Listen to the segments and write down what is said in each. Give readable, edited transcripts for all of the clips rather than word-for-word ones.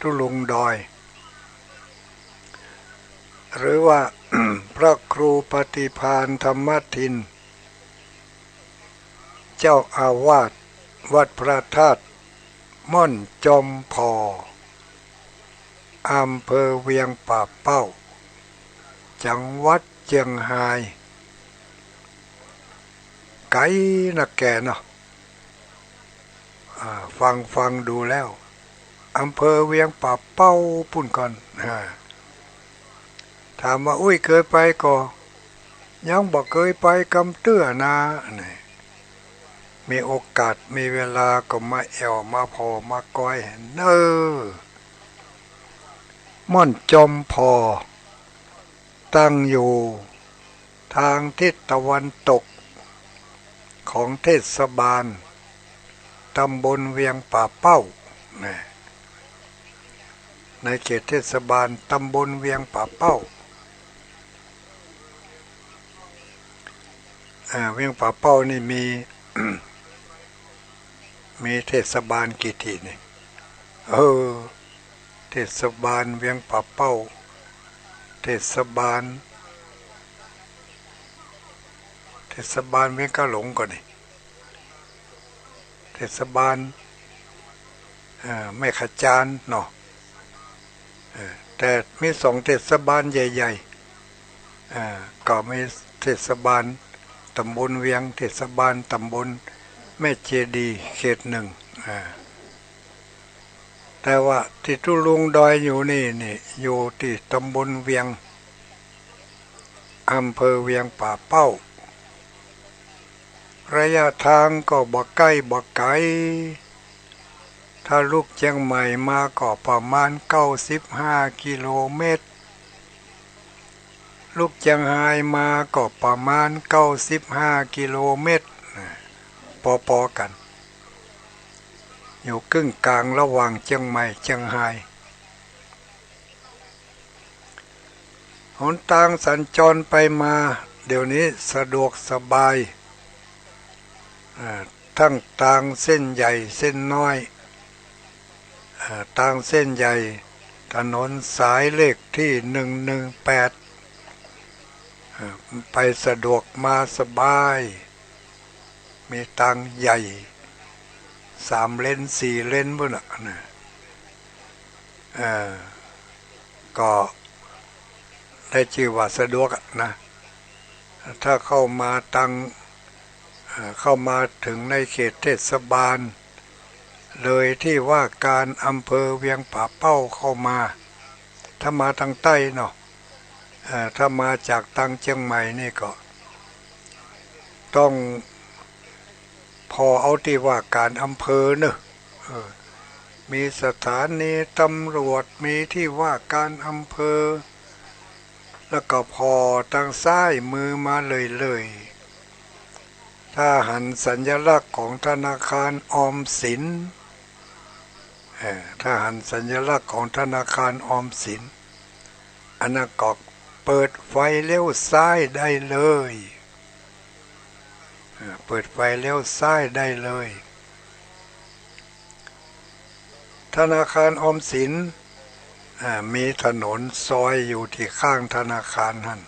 ตุลุงดอยหรือว่า พระครูปฏิภาณธรรมทินเจ้าอาวาสวัดพระธาตุม่อนจอมพออำเภอเวียงป่าเป้าจังหวัดเชียงรายไกลนะแกเนาะฟังดูแล้วอำเภอเวียงป่าเป้าปุ่นก่อนถามว่าอุ้ยเคยไปก่อยังบอกเคยไปกำเตื้อนามีโอกาสมีเวลาก็มาแอวมาพอมาก้อยเนอม่อนจอมพอตั้งอยู่ทางทิศตะวันตกของเทศบาลตำบลเวียงป่าเป้าในเขตเทศบาลตำบลเวียงป่าเป้าเวียงป่าเป้านี่มี มีเทศบาลกี่ที่นี่เทศบาลเวียงป่าเป้าเทศบาลเวียงกะหลงก่อนนี่เทศบาลแม่ขจานเนาะแต่มีสองเทศบาลใหญ่ๆก็มีเทศบาลตำบลเวียงเทศบาลตำบลแม่เจดีเขตหนึ่งแต่ว่าที่ตุลุงดอยอยู่นี่อยู่ที่ตำบลเวียงอำเภอเวียงป่าเป้าระยะทางก็บ่ใกล้บ่ไกลถ้าลูกเชียงใหม่มาก็ประมาณ95กิโลเมตรลูกเชียงรายมาก็ประมาณ95กิโลเมตรพอๆกันอยู่ครึ่งกลางระหว่างเชียงใหม่เชียงรายหนทางสัญจรไปมาเดี๋ยวนี้สะดวกสบายทั้งทางเส้นใหญ่เส้นน้อยทางเส้นใหญ่ถนนสายเลขที่118ไปสะดวกมาสบายมีทางใหญ่3 เลน4 เลนพุ่นน่ะก็ได้ชื่อว่าสะดวกนะถ้าเข้ามาถึงในเขตเทศบาลเลยที่ว่าการอำเภอเวียงป่าเป้าเข้ามาถ้ามาทางใต้เนาะถ้ามาจากทางเชียงใหม่นี่ก็ต้องพอเอาที่ว่าการอำเภอเนอะมีสถานีตำรวจมีที่ว่าการอำเภอแล้วก็พอทางซ้ายมือมาเลยถ้าหันสัญลักษณ์ของธนาคารออมสินถ้าหันสัญลักษณ์ของธนาคารออมสินอันนั้นก็เปิดไฟเลี้ยวซ้ายได้เลยเปิดไฟเลี้ยวซ้ายได้เลยธนาคารออมสินมีถนนซอยอยู่ที่ข้างธนาคารนั่น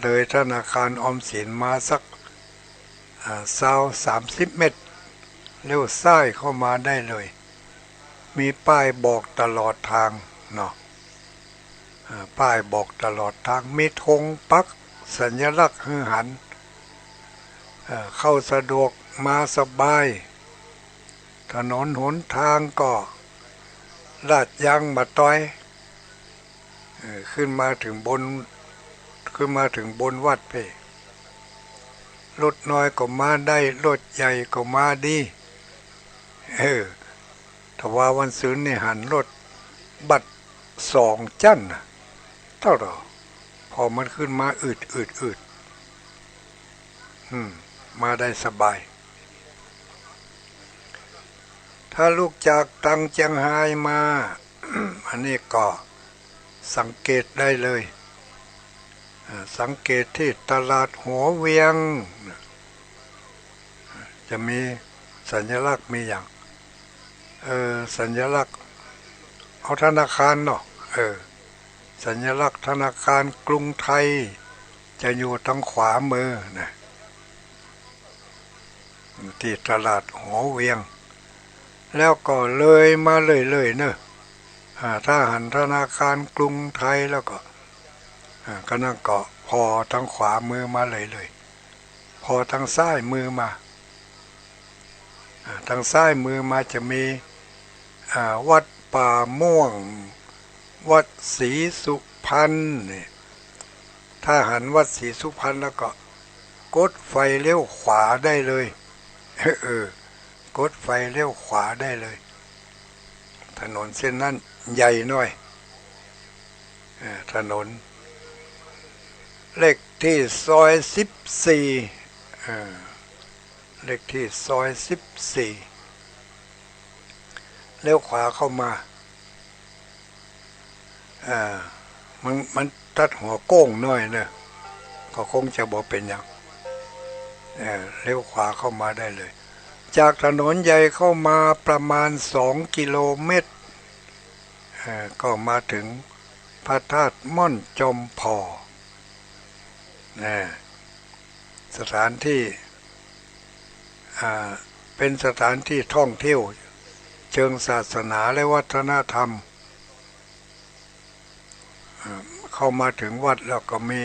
เลยธนาคารออมสินมาสัก30 เมตรเลี้ยวซ้ายเข้ามาได้เลยมีป้ายบอกตลอดทางเนาะป้ายบอกตลอดทางมีธงปักสัญลักษณ์หือหันเข้าสะดวกมาสบายถนนหนทางก็ลาดยางมาต้อยขึ้นมาถึงบนวัดไปรถน้อยก็มาได้รถใหญ่ก็มาดีถ้าว่าวันศุกร์นี่หันรถบัตร2 จั่นเท่าไหร่พอมันขึ้นมาอืดมาได้สบายถ้าลูกจากตังเชียงรายมา อันนี้ก็สังเกตได้เลยสังเกตที่ตลาดหัวเวียงจะมีสัญลักษณ์มีอย่างสัญลักษณ์ เอาธนาคารเนาะสัญลักษณ์ธนาคารกรุงไทยจะอยู่ทางขวามือนะที่ตลาดหัวเวียงแล้วก็เลยมาเลยเนอะถ้าหันธนาคารกรุงไทยแล้วก็นั่นก็พอทางขวามือมาเลยพอทางซ้ายมือมาทางซ้ายมือมาจะมีวัดป่าม่วงวัดศรีสุพรรณนี่ถ้าหันวัดศรีสุพรรณแล้วก็กดไฟเลี้ยวขวาได้เลยกดไฟเลี้ยวขวาได้เลยถนนเส้นนั้นใหญ่หน่อยถนนเลขที่ซอย14เลขที่ซอย14เลี้ยวขวาเข้ามามันตัดหัวโก้งหน่อยเนอะก็คงจะบอกเป็นอย่างเลี้ยวขวาเข้ามาได้เลยจากถนนใหญ่เข้ามาประมาณ2 กิโลเมตรก็มาถึงพระธาตุม่อนจอมพอสถานที่เป็นสถานที่ท่องเที่ยวเชิงศาสนาและวัฒนธรรมเข้ามาถึงวัดแล้วก็มี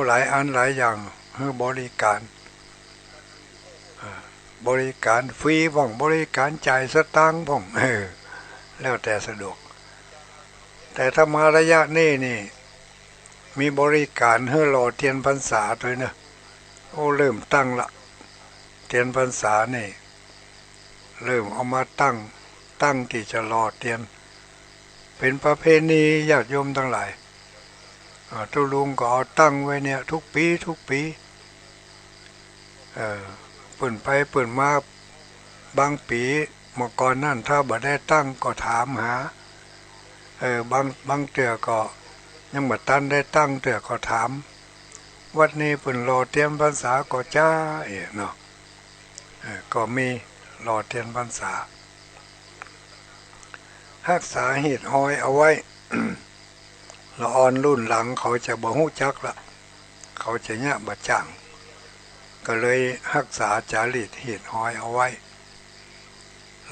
หลายอันหลายอย่างให้บริการฟรีบ้างบริการจ่ายสตางค์บ้างแล้วแต่สะดวกแต่ถ้ามาระยะนี้นี่มีบริการให้รอเทียนพรรษาด้วยนะเริ่มตั้งละเทียนพรรษานี่เริ่มเอามาตั้งที่จะรอเทียนเป็นประเพณีญาติโยมทั้งหลายตุลุงก็เอาตั้งไว้เนี่ยทุกปีเปิ่นไปเปิ่นมาบางปีเมื่อก่อนนั่นถ้าบ่ได้ตั้งก็ถามหาบางเตือก็ยังบ่ทันได้ตั้งเตือก็ถามวัดนี้เปิ่นรอเตรียมพรรษาก็จ้าเนาะก็มีรอเตรียมพรรษารักษาหีดห้อยเอาไว้ ละอ่อนรุ่นหลังเขาจะบ่ฮู้จักละเขาจะเนี่ยบ่จ้างก็เลยรักษาจารีตหีดห้อยเอาไว้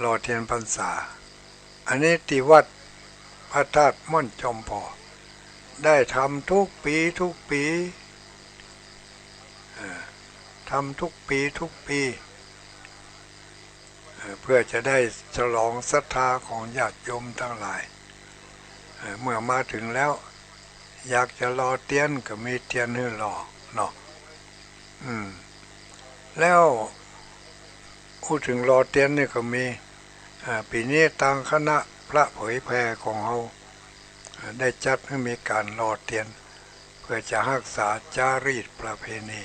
รอเทียนพรรษาอันนี้ที่วัดพระธาตุม่อนจอมพอได้ทำทุกปีทำทุกปีเพื่อจะได้ฉลองศรัทธาของญาติโยมทั้งหลายเมื่อมาถึงแล้วอยากจะรอเตียนก็มีเตียนให้รอเนาะแล้วพูดถึงรอเตียนนี่ก็มีปีนี้ทางคณะพระเผยแผ่ของเราได้จัดให้มีการรอเตียนเพื่อจะรักษาจารีตประเพณี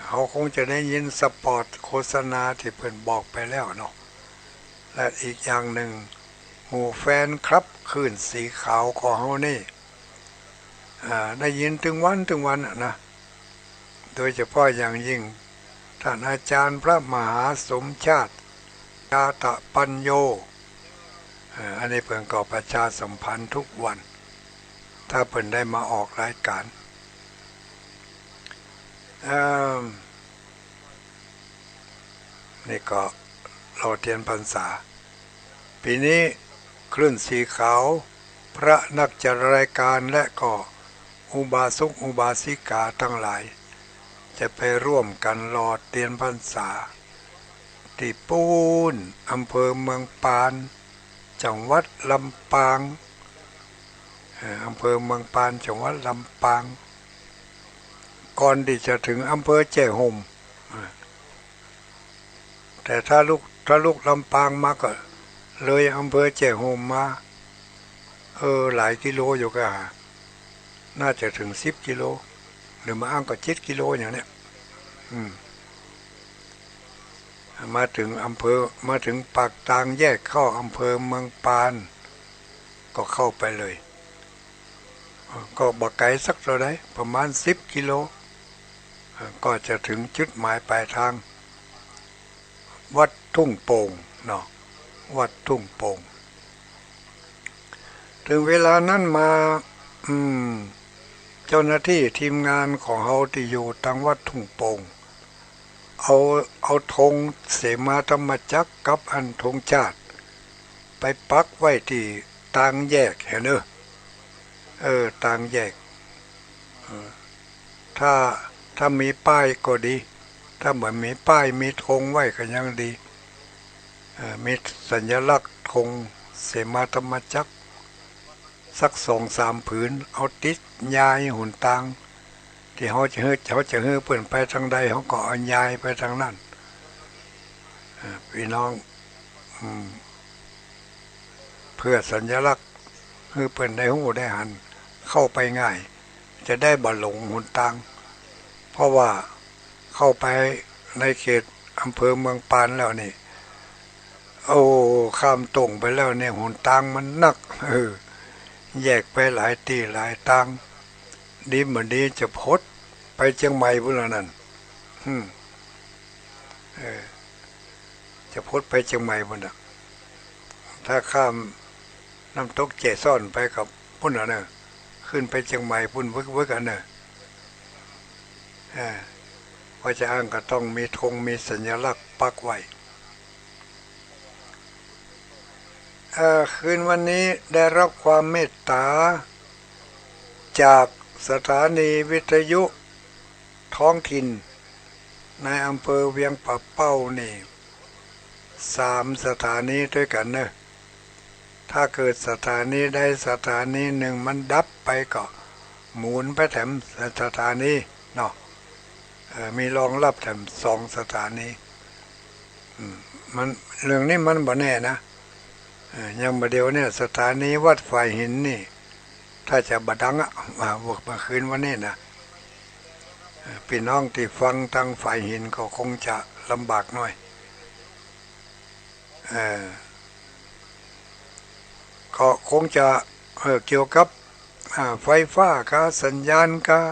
เขาคงจะได้ยินสปอตโฆษณาที่เพิ่นบอกไปแล้วเนาะและอีกอย่างหนึ่งหมู่แฟนครับคลื่นสีขาวของเขานี่ได้ยินถึงวันนะโดยเฉพาะอย่างยิ่งท่านอาจารย์พระมหาสมชาติกาตะปัญโยอันนี้เพิ่นก็ประชาสัมพันธ์ทุกวันถ้าเพิ่นได้มาออกรายการนี่ก็เราเทียนพรรษาปีนี้คลื่นสีขาวพระนักจัดรายการและก็อุบาสกอุบาสิกาทั้งหลายจะไปร่วมกันรอเทียนพรรษาที่ปูนอำเภอเมืองปานจังหวัดลำปางอำเภอเมืองปานจังหวัดลำปางก่อนที่จะถึงอำเภอแจ้ห่มแต่ถ้าลูกลำปางมาก็เลยอำเภอแจ้ห่มมาหลายกิโลอยู่ก็น่าจะถึง10 กิโลหรือมาอ้างก็7 กิโลอย่างเนี้ยมาถึงปากทางแยกเข้าอำเภอเมืองปานก็เข้าไปเลยก็บ่ไกลสักเท่าใดประมาณ10 กิโลก็จะถึงจุดหมายปลายทางวัดทุ่งโป่งเนาะวัดทุ่งโป่ง ถึงเวลานั้นมาอืมเจ้าหน้าที่ทีมงานของเฮาที่อยู่ทางวัดทุ่งโป่งเอาธงเสมาธรรมจักรกับอันธงชาติไปปักไว้ที่ต่างแยกเห็นเนอะต่างแยกถ้ามีป้ายก็ดีถ้าเหมือนมีป้ายมีธงไว้ก็ยังดีมีสัญลักษณ์ธงเสมาธรรมจักรสัก2-3 ผืนเอาติดยายหุ่นตางที่เขาจะเฮือเปิ่นไปทางใดเขาก็เอายายไปทางนั้นพี่น้องเพื่อสัญลักษณ์คือเปิ่นได้หูได้หันเข้าไปง่ายจะได้บ่หลงหุ่นตางเพราะว่าเข้าไปในเขตอำเภอเมืองปานแล้วนี่ข้ามตรงไปแล้วเนี่ยหุ่นตางมันนักแยกไปหลายตีหลายตังดีเหมือนดีจะพดไปเชียงใหม่พุ่นนั่นจะพดไปเชียงใหม่พุ่นน่ะถ้าข้ามน้ำตกเจซ่อนไปกับพุ่นน่ะเนี่ยขึ้นไปเชียงใหม่พุ่นเวิร์กอันน่ะพอจะอ้างก็ต้องมีธงมีสัญลักษณ์ปักไว้คืนวันนี้ได้รับความเมตตาจากสถานีวิทยุท้องถิ่นในอำเภอเวียงป่าเป้านี่3 สถานีด้วยกันเนอะถ้าเกิดสถานีใดสถานีหนึ่งมันดับไปก็หมุนไปแถมสถานีเนาะมีรองรับแถม2 สถานีมันเรื่องนี้มันบ่แน่นะยังบ่เดียวเนี่ยสถานีวัดฝ่ายหินนี่ถ้าจะบดังมาคืนวันนี้นะพี่น้องที่ฟังทางฝ่ายหินก็คงจะลำบากหน่อยก็คงจะเกี่ยวกับไฟฟ้ากับสัญญาณกับ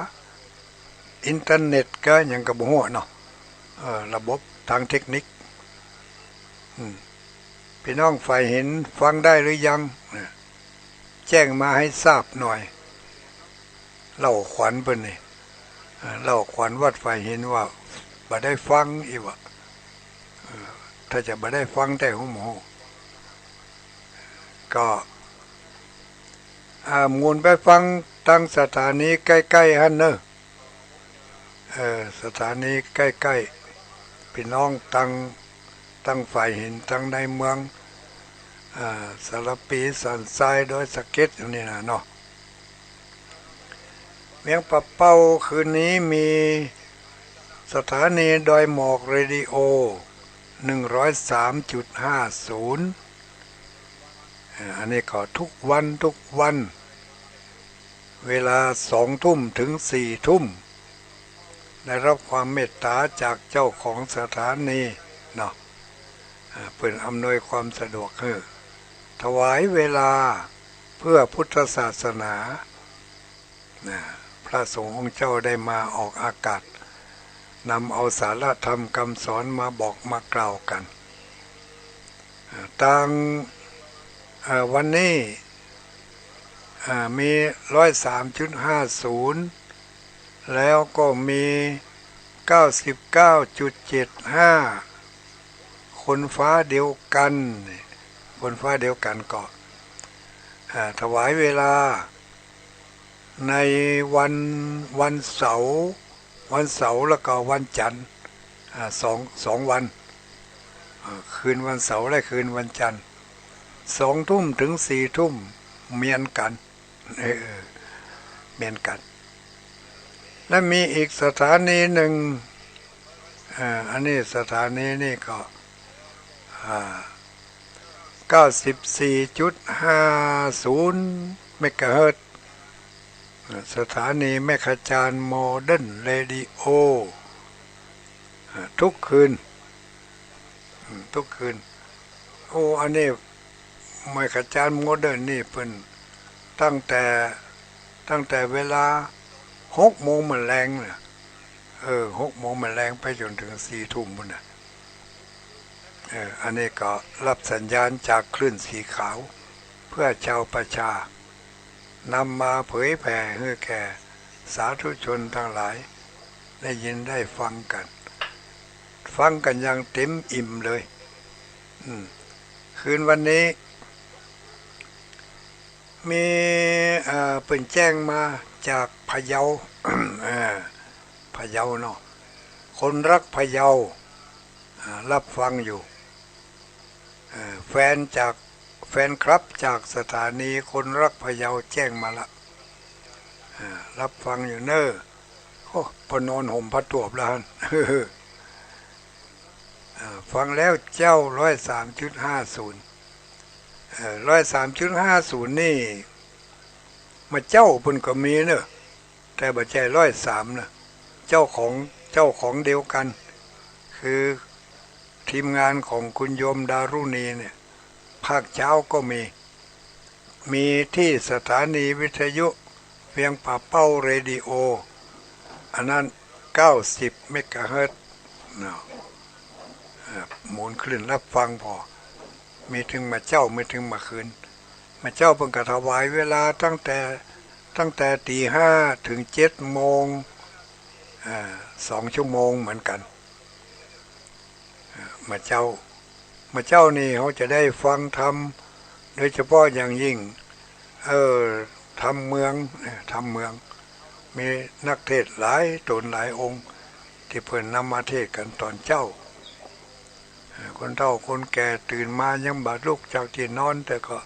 อินเทอร์เน็ตกับอย่างกับหัวเนาะระบบทางเทคนิคพี่น้องฝ่ายหินฟังได้หรือยังแจ้งมาให้ทราบหน่อยเล่าขวัญเพิ่นนี่เล่าขวัญวัดฝ่ายหินว่าบ่ได้ฟังอีกว่าถ้าจะบ่ได้ฟังแต่หูหมูก็มูลไปฟังตั้งสถานีใกล้ๆฮั่นเนอะสถานีใกล้ๆพี่น้องตั้งฝ่ายหินตั้งในเมืองสารปีสันทรายโดยสเก็ตอย่างนี้นะเนาะเวียงป่าเป้าคืนนี้มีสถานีดอยหมอกเรดิโอ103.50อันนี้ก็ทุกวันเวลา2 ทุ่มถึง4 ทุ่มได้รับความเมตตาจากเจ้าของสถานีเนาะเปิดอำนวยความสะดวกให้ถวายเวลาเพื่อพุทธศาสนาพระสงฆ์องค์เจ้าได้มาออกอากาศนำเอาสารธรรมคำสอนมาบอกมากล่าวกันต่างวันนี้มี103.50แล้วก็มี99.75คนฟ้าเดียวกันก็ถวายเวลาในวันเสาร์แล้วก็วันจันทร์สองวันคืนวันเสาร์และคืนวันจันทร์2 ทุ่มถึง4 ทุ่มเมียนกันและมีอีกสถานีหนึ่งอันนี้สถานีนี่ก็94.50 เมกะเฮิรตซ์สถานีแม่ขจารโมเดิร์นเรดิโอทุกคืนอันนี้แม่ขจารโมเดิร์นนี่เพิ่นตั้งแต่เวลา6 โมงมื้อแลงน่ะ6 โมงมื้อแลงไปจนถึง4 ทุ่มพุ่นน่ะอันนี้ก็รับสัญญาณจากคลื่นสีขาวเพื่อชาวประชา นำมาเผยแผ่ให้แก่สาธุชนทั้งหลายได้ยินได้ฟังกันอย่างเต็มอิ่มเลยคืนวันนี้มีเปิ่นแจ้งมาจากพะเยา พะเยาเนาะคนรักพะเยารับฟังอยู่แฟนครับจากสถานีคนรักพะเยาแจ้งมาละรับฟังอยู่เนอะโอ้พอนอนห่มผ้าตัวบแล้ว ฟังแล้วเจ้า103.50103.50นี่มาเจ้าปุ่นก็มีเนอะแต่บ่ใจ103นะเจ้าของเดียวกันคือทีมงานของคุณโยมดารุณีเนี่ยภาคเช้าก็มีที่สถานีวิทยุเวียงป่าเป้าเรดิโออันนั้น90เมกะเฮิรตซ์หมุนคลื่นรับฟังพอมีถึงมาเจ้าไม่ถึงมาคืนมาเจ้าเพิ่งกระถวายเวลาตั้งแต่ตีห้าถึง7 โมง2 ชั่วโมงเหมือนกันมาเจ้านี่เขาจะได้ฟังธรรมโดยเฉพาะอย่างยิ่งทำเมืองมีนักเทศหลายตนหลายองค์ที่เพิ่นนำมาเทศกันตอนเจ้าคนเฒ่าคนแก่ตื่นมายังบาดลุกจากที่นอนแต่ก็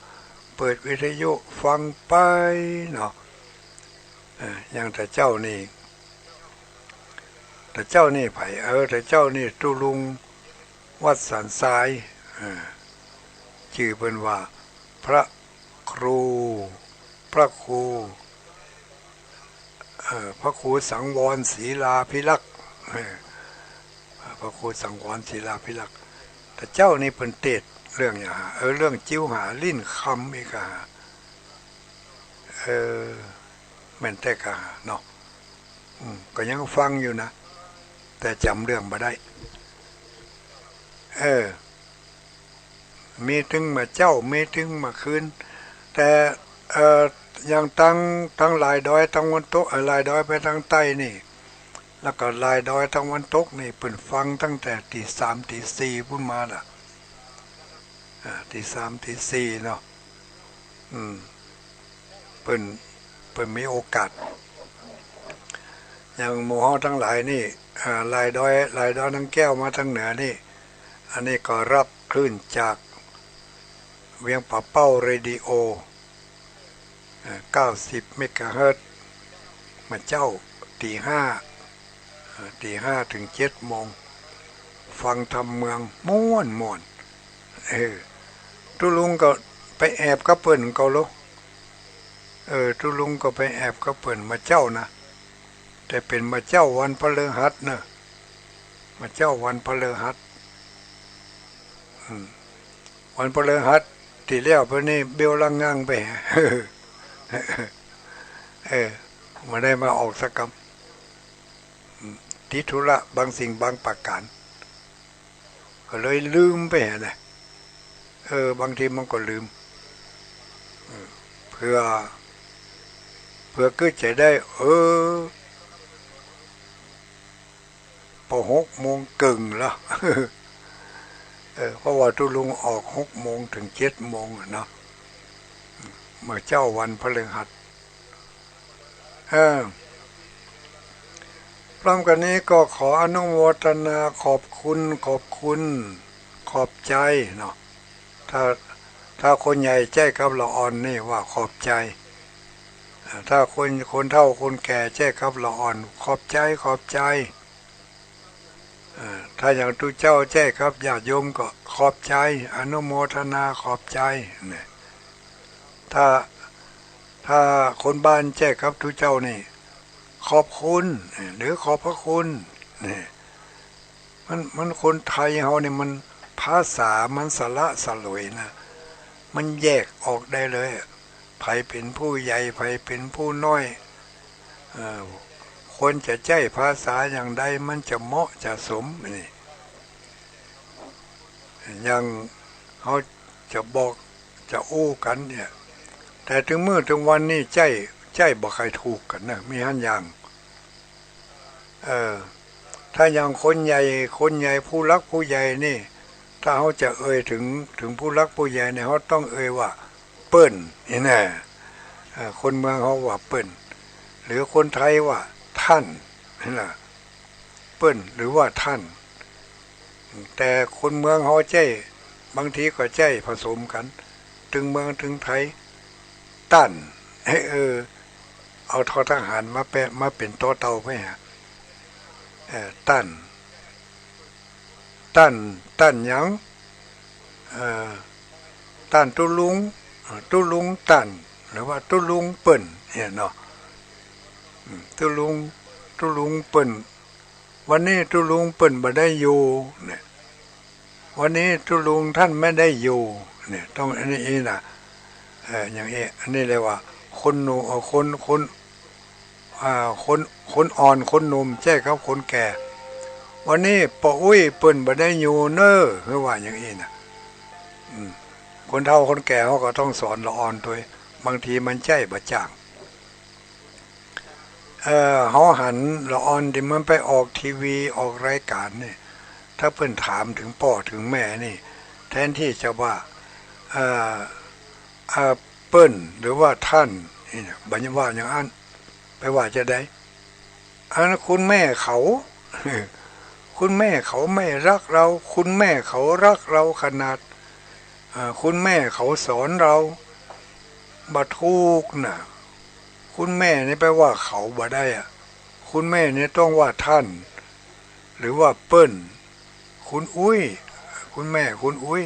เปิดวิทยุฟังไปเนาะอย่างแต่เจ้านี่ไผ่แต่เจ้านี่ตุลุงวัดสันทรายชื่อเป็นว่าพระครูสังวรศรีลาภิลักษ์พระครูสังวรศรีลาภิลักษ์แต่เจ้านี่เป็นเทศเรื่องอย่างเรื่องจิ้วหาลิ้นคำอีกแม่นแต่กะเนาะก็ยังฟังอยู่นะแต่จำเรื่องมาได้มีถึงมาเจ้ามีถึงมาคืนแต่อย่างทั้งลายดอยทั้งวันตกลายดอยไปทางใต้นี่แล้วก็ลายดอยทั้งวันตกนี่เปิ่นฟังตั้งแต่ตี3ตี4พุ่นมาล่ะตี3ตี4เนาะเปิ่นมีโอกาสอย่างหมู่เฮาทั้งหลายนี่ลายดอยทั้งแก้วมาทางเหนือนี่อันนี้ก็รับคลื่นจากเวียงป่าเป้าเรดิโอ90เมกะเฮิรตซ์มาเจ้าตีห้าถึง7 โมงฟังธรรมเมืองม่วนตุลุงก็ไปแอบกับเปิ้นเกาโลตุลุงก็ไปแอบกับเปิ้นมาเจ้านะแต่เป็นมาเจ้าวันพฤหัสเนอะมาเจ้าวันพฤหัสวันพฤหัสที่แล้วเพิ่นนี่เบลลังงังไปมาได้มาออกสักคำทิธุระบางสิ่งบางประการก็เลยลืมไปนะบางทีมันก็ลืมเพื่อก็จะได้พอ6 โมงแล้วเพราะว่าตุลุงออก6 โมงถึง7 โมงนะเมื่อเจ้าวันพฤหัสพร้อมกันนี้ก็ขออนุโมทนาขอบคุณขอบใจเนาะถ้าคนใหญ่ใจกับละอ่อนนี่ว่าขอบใจถ้าคนเฒ่าคนแก่ใจกับละอ่อนขอบใจถ้าอย่างทุกเจ้าใจครับญาติโยมก็ขอบใจอนุโมทนาขอบใจเนี่ยถ้าคนบ้านแจ้ครับทุกเจ้านี่ขอบคุณหรือขอบพระคุณนี่มันคนไทยเฮาเนี่ยมันภาษามันสละสลวยนะมันแยกออกได้เลยไผเป็นผู้ใหญ่ไผเป็นผู้น้อยควรจะใช้ภาษาอย่างใดมันจะเหมาะจะสมนี่อย่างเขาจะบอกจะอู้กันเนี่ย แต่ถึงมื้อถึงวันนี้ใจบ่ใครถูกกันนะมีหันอย่างถ้าอย่างคนใหญ่ผู้รักผู้ใหญ่นี่ถ้าเขาจะถึงผู้รักผู้ใหญ่เนี่ยเขาต้องว่าเปิ้นนี่แน่คนเมืองเขาว่าเปิ้นหรือคนไทยว่าท่านนี่แหละเปิ้นหรือว่าท่านแต่คนเมืองเขาบางทีก็ผสมกันถึงเมืองถึงไทยตั้นเอาทอทหารมาเป็นตัวเตาไปฮะตั้นหยังตั้นตุลุงตั้นหรือว่าตุลุงเปิ้นเนี่ยเนาะตุลุงเปิ้นวันนี้ตุลุงเปิ้นบ่ได้อยู่เนี่ยวันนี้ตุลุงท่านไม่ได้อยู่เนี่ยต้องอันนี้นะอย่างนี้อันนี้เลยว่าคนหนุ่มคนอ่อนคนหนุ่มแจ้กับคนแก่วันนี้ป้าอุ้ยเปิ้นบ่ได้อยู่เน้อคือว่าอย่างนี้นะคนเฒ่าคนแก่เขาก็ต้องสอนละอ่อนตัวบางทีมันใจบ่จ่างเขาหันละอ่อนที่มันไปออกทีวีออกรายการนี่ถ้าเพิ่นถามถึงพ่อถึงแม่นี่แทนที่จะว่าเปิ้นหรือว่าท่านนี่บัญญัติว่าอย่างนั้นไปว่าจะได้อันคุณแม่เขาคุณแม่เขาไม่รักเราคุณแม่เขารักเราขนาดคุณแม่เขาสอนเราบ่ถูกนะคุณแม่นี่แปลว่าเขาบ่ได้อ่ะคุณแม่นี่ต้องว่าท่านหรือว่าเปิ้นคุณอุ้ยคุณแม่คุณอุ้ย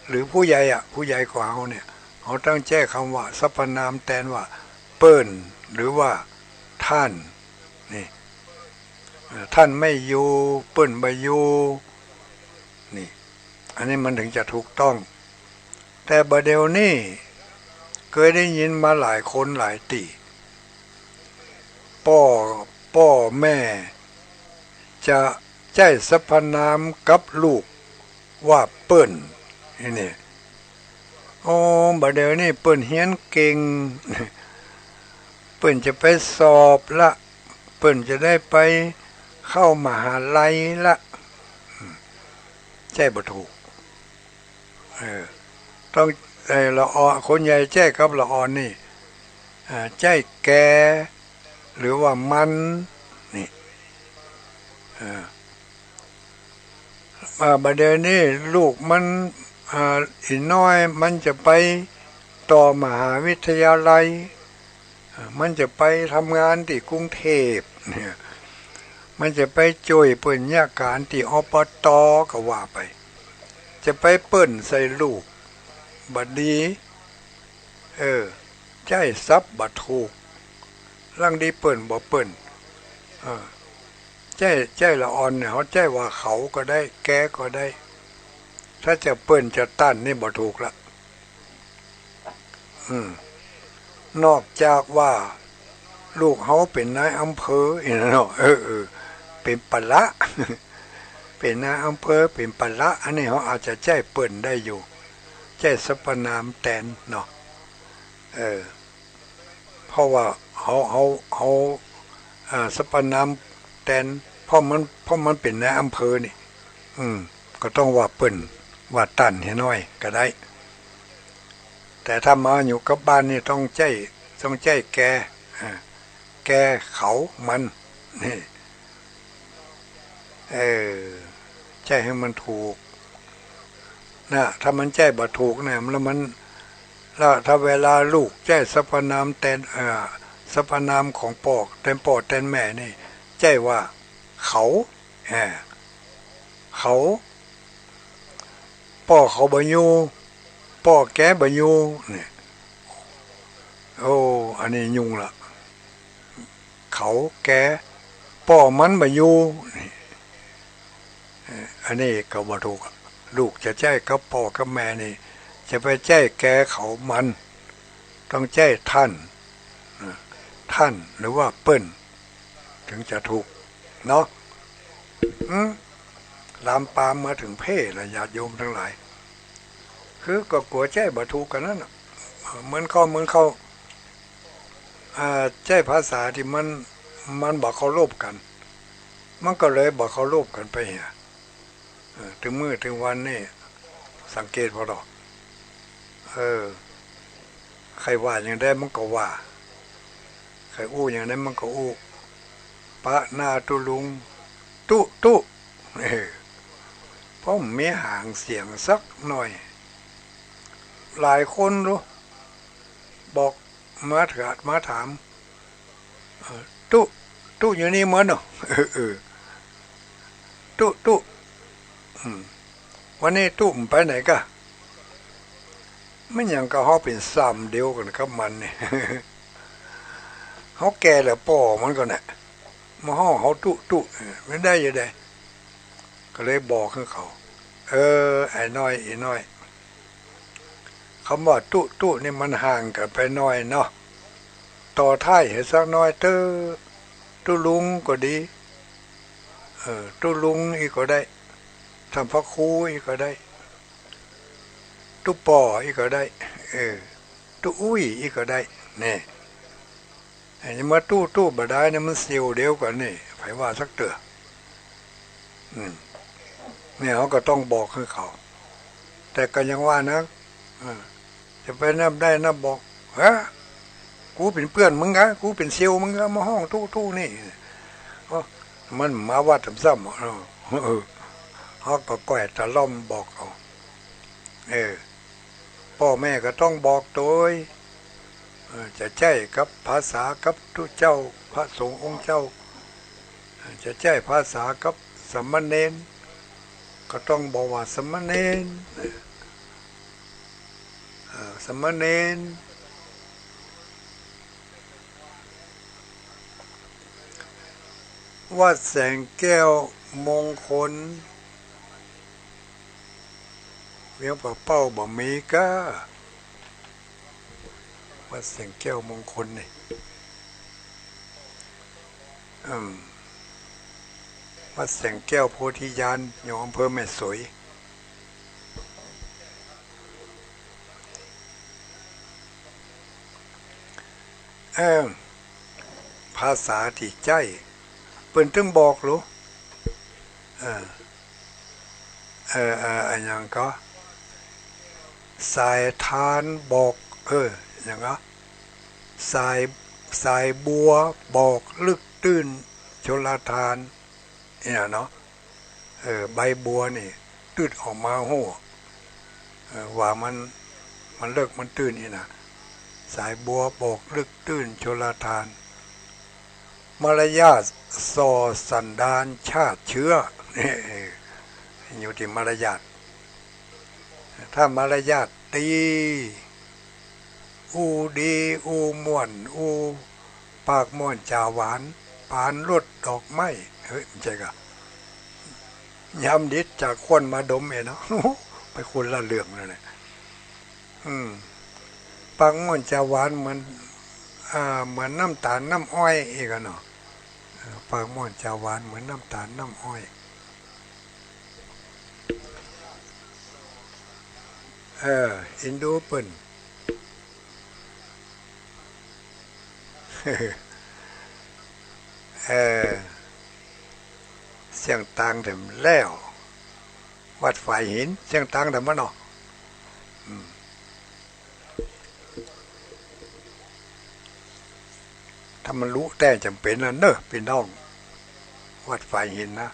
หรือผู้ใหญ่ผู้ใหญ่กว่าเขาเนี่ยเขาตั้งแจ้คำว่าสรรพนามแทนว่าเปิ้นหรือว่าท่านนี่ท่านไม่อยู่เปิ้นไม่อยู่นี่อันนี้มันถึงจะถูกต้องแต่บัดเดี๋ยวนี้เคยได้ยินมาหลายคนหลายตีพ่อแม่จะใช้สรรพนามกับลูกว่าเปิ้นนี่โอ้บัดเดี๋ยวนี้เปิ้นเฮียนเก่งเปิ้นจะไปสอบละเปิ้นจะได้ไปเข้ามหาลัยละใจบ่ถูกต้องละออคนใหญ่แจ้กับละอ่อนนี่ใจแกหรือว่ามันนี่บัดเดี๋ยวนี้ลูกมันอีน้อยมันจะไปต่อมหาวิทยาลัยมันจะไปทำงานที่กรุงเทพเนี่ยมันจะไปช่วยเปิ้นยาการที่อบต.ก็ว่าไปจะไปเปิ้นใส่ลูกบัดดีใจซับบัดถูกลังดีเปิ้นบ่เปิ้นใจละอ่อนเนี่ยเขาใจว่าเขาก็ได้แกก็ได้ถ้าจะเปิ้นจะต้านนี่บ่ถูกละนอกจากว่าลูกเขาเป็นนายอำเภออีกเนาะเป็นปละเป็นนายอำเภอเป็นปละอันนี้เขาอาจจะใจเปิ้นได้อยู่ใจสรรพนามแทนเนาะเพราะว่าเขาสรรพนามแทนเพราะมันเป็นนายอำเภอนี่ก็ต้องว่าเปิ้นว่าตั้นให้น้อยก็ได้แต่ถ้ามาอยู่กับบ้านนี่ต้องใจแกเขามันนี่ใจให้มันถูกนะถ้ามันใจบ่ถูกเนี่ยแล้วถ้าเวลาลูกใจสรรพนามแทนสรรพนามของพ่อแทนแม่นี่ใจว่าเขาพ่อเขาบ่อยู่พ่อแกบ่อยู่นี่โอ้อันนี้ยุ่งละเขาแกพ่อมันบ่อยู่นี่อันนี้ก็บ่ถูกลูกจะแจ้กับพ่อกับแม่นี่จะไปแจ้แกเขามันต้องแจ้ท่านหรือว่าเปิ้นถึงจะถูกเนาะลามปามมาถึงเพศและญาติโยมทั้งหลายคือก็กลัวแจ้บ่ถูกกันนั่น เหมือนเขาใช้ภาษาที่มันบอกเขารบกันมันก็เลยบอกเขารบกันไปเหี่ยถึงมื้อถึงวันนี่สังเกตพอดอกใครว่าอย่างได้มันก็ว่าใครอู้อย่างนั้นมันก็อู้ปะหน้าตุลุงตุเพราะมีห่างเสียงสักหน่อยหลายคนรู้บอกมาถามตุอยู่นี่เหมือนเนาะตุวันนี้ตุไปไหนกะไม่อย่างก็เขาเป็นซ้ำเดียวกันกับมันเนี่ยเขาแก่แล้วป่อมันก็เนี่ยมาห้องเขาตุไม่ได้ยังไงก็เลยบอกให้เขาไอ้น้อยคำว่าตุนี่มันห่างกันไปน้อยเนาะต่อท้ายเห็นสักน้อยตุลุงก็ดีตุลุงอีกก็ได้ทำพระครูอีกก็ได้ตุป่ออีกก็ได้ตุอุ้ยอีกก็ได้เนี่ยไอ้มาตู้บ่ได้เนี่ยมันเสียวเดียวกันนี่ไผว่าสักเตือเนี่ยเขาก็ต้องบอกให้เขาแต่ก็ยังว่านะจะไปนับได้นับบอกกูเป็นเพื่อนมึงกะกูเป็นเซียวมึงกะมาห้องตู้นี่มันมาว่าทำซ้ำเขาก็ก่อยตะล่อมบอกเขาพ่อแม่ก็ต้องบอกโดยจะใช้กับภาษากับทุเจ้าพระสงฆ์องค์เจ้าจะใช้ภาษากับสมณเณรก็ต้องบอกว่าสมณเณรวัดแสงแก้วมงคลเวียงป่าเป้าบ่มีก้าวัดแสงแก้วมงคลนี่วัดแสงแก้วโพธิญาณอยู่อำเภอแม่สวยภาษาที่ใจเปิ้นถึงบอกหรืออันยังก็สายทานบอกอย่างก็สายบัวบอกลึกตื้นชลทานเนี่ยเนาะใบบัวนี่ตื้นออกมาหัวว่ามันเลิกมันตื้นนี่นะสายบัวบอกลึกตื้นชลทานมารยาทส่อสันดานชาติเชื้ออยู่ที่มารยาทถ้ามารยาทดีดีม่วนปากม่วนจาหวานปานรดดอกไม้ไม่ใช่กะยำดิษจากคนมาดมเนาะไปคนละเรื่องเลยเนี่ยปากม่วนจาหวานเหมือนน้ำตาลน้ำอ้อยอีกเนาะปากม่วนจาหวานเหมือนน้ำตาลน้ำอ้อยอินดูเปิ่นเสียงต่างแต่แล้ววัดฝ่ายหินเสียงต่างแต่มันเนาะถ้ามันรู้แต่จำเป็นนะเนอะพี่น้องวัดฝ่ายหินนะ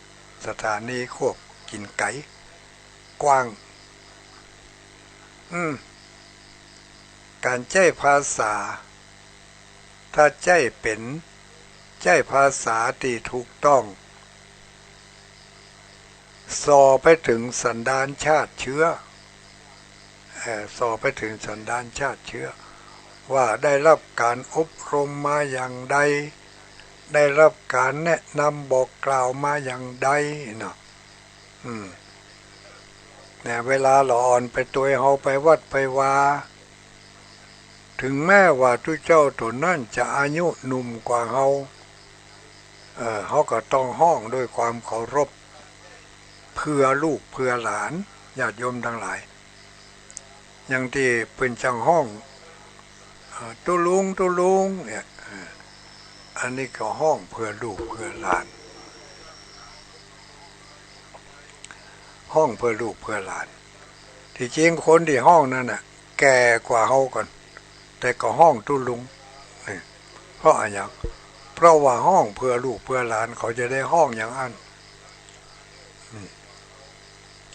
สถานีโคกกินไก่กว้างการใช้ภาษาถ้าใช้ภาษาที่ถูกต้องส่อไปถึงสันดานชาติเชื้อส่อไปถึงสันดานชาติเชื้อว่าได้รับการอบรมมาอย่างใดได้รับการแนะนำบอกกล่าวมาอย่างใดเนาะเนี่ยเวลาหลอนไปตัวเฮาไปวัดไปว่าถึงแม้ว่าทุกเจ้าตัวนั่นจะอายุหนุ่มกว่าเฮาเขาก็ต้องห้องด้วยความเคารพเพื่อลูกเพื่อหลานญาติโยมทั้งหลายอย่างที่เป็นจังห้อง ตุลุงตุลุงเนี่ยอันนี้ก็ห้องเพื่อลูกเพื่อหลานห้องเพื่อลูกเพื่อหลานที่จริงคนที่ห้องนั่นน่ะแก่กว่าเฮาก่อนแต่ก็ห้องตุลุงนี่เพราะอะไรอย่างเพราะว่าห้องเพื่อลูกเพื่อหลานเขาจะได้ห้องอย่างอัน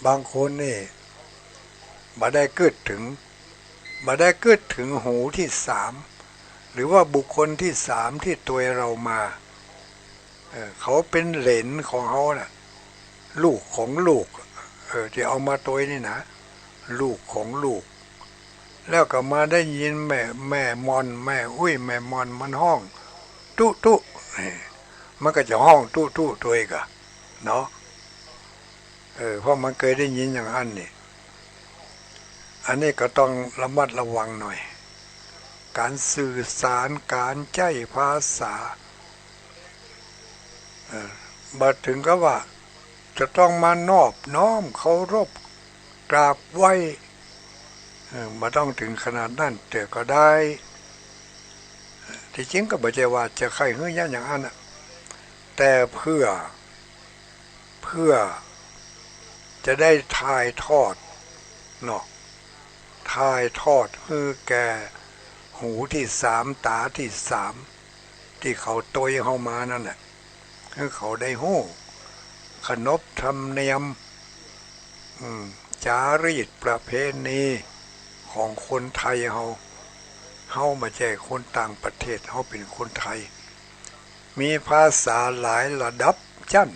บางคนนี่มาได้เกิดถึงหูที่สามหรือว่าบุคคลที่สามที่ตัวเรามาเขาเป็นเหลนของเขาน่ะลูกของลูกที่เอามาตัวนี่นะลูกของลูกแล้วก็มาได้ยินแม่มอนแม่อุ้ยแม่มอนมันห้องตุ๊ตุ๊มันก็จะห้องตุ๊ตุ๊ตัวเองอะเนาะเพราะมันเคยได้ยินอย่างอันนี่อันนี้ก็ต้องระมัดระวังหน่อยการสื่อสารการใช้ภาษาบัดถึงก็ว่าจะต้องมานอบน้อมเคารพกราบไหว้มาต้องถึงขนาดนั้นแต่ก็ได้ที่จริงก็ไม่ใช่ว่าจะใครเฮ้ยอย่างนั้นแต่เพื่อจะได้ถ่ายทอดเนาะถ่ายทอดคือแกหูที่สามตาที่สามที่เขาโตยเข้ามานั่นแหละคือเขาได้หู้ขนบธรรมเนียมจารีตประเพณีของคนไทยเฮาไม่ใช่คนต่างประเทศเฮาเป็นคนไทยมีภาษาหลายระดับชั้น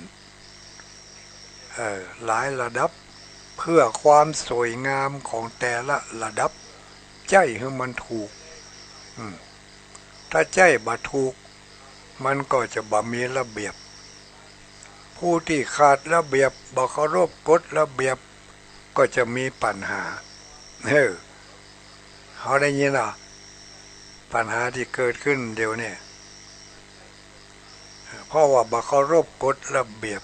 หลายระดับเพื่อความสวยงามของแต่ละระดับใจให้มันถูกถ้าใจบ่ถูกมันก็จะบ่มีระเบียบผู้ที่ขาดระเบียบบ่เคารพกฎระเบียบก็จะมีปัญหาเขาได้ยินอ่ะปัญหาที่เกิดขึ้นเดี๋ยวนี้เพราะว่าบ่เคารพกฎระเบียบ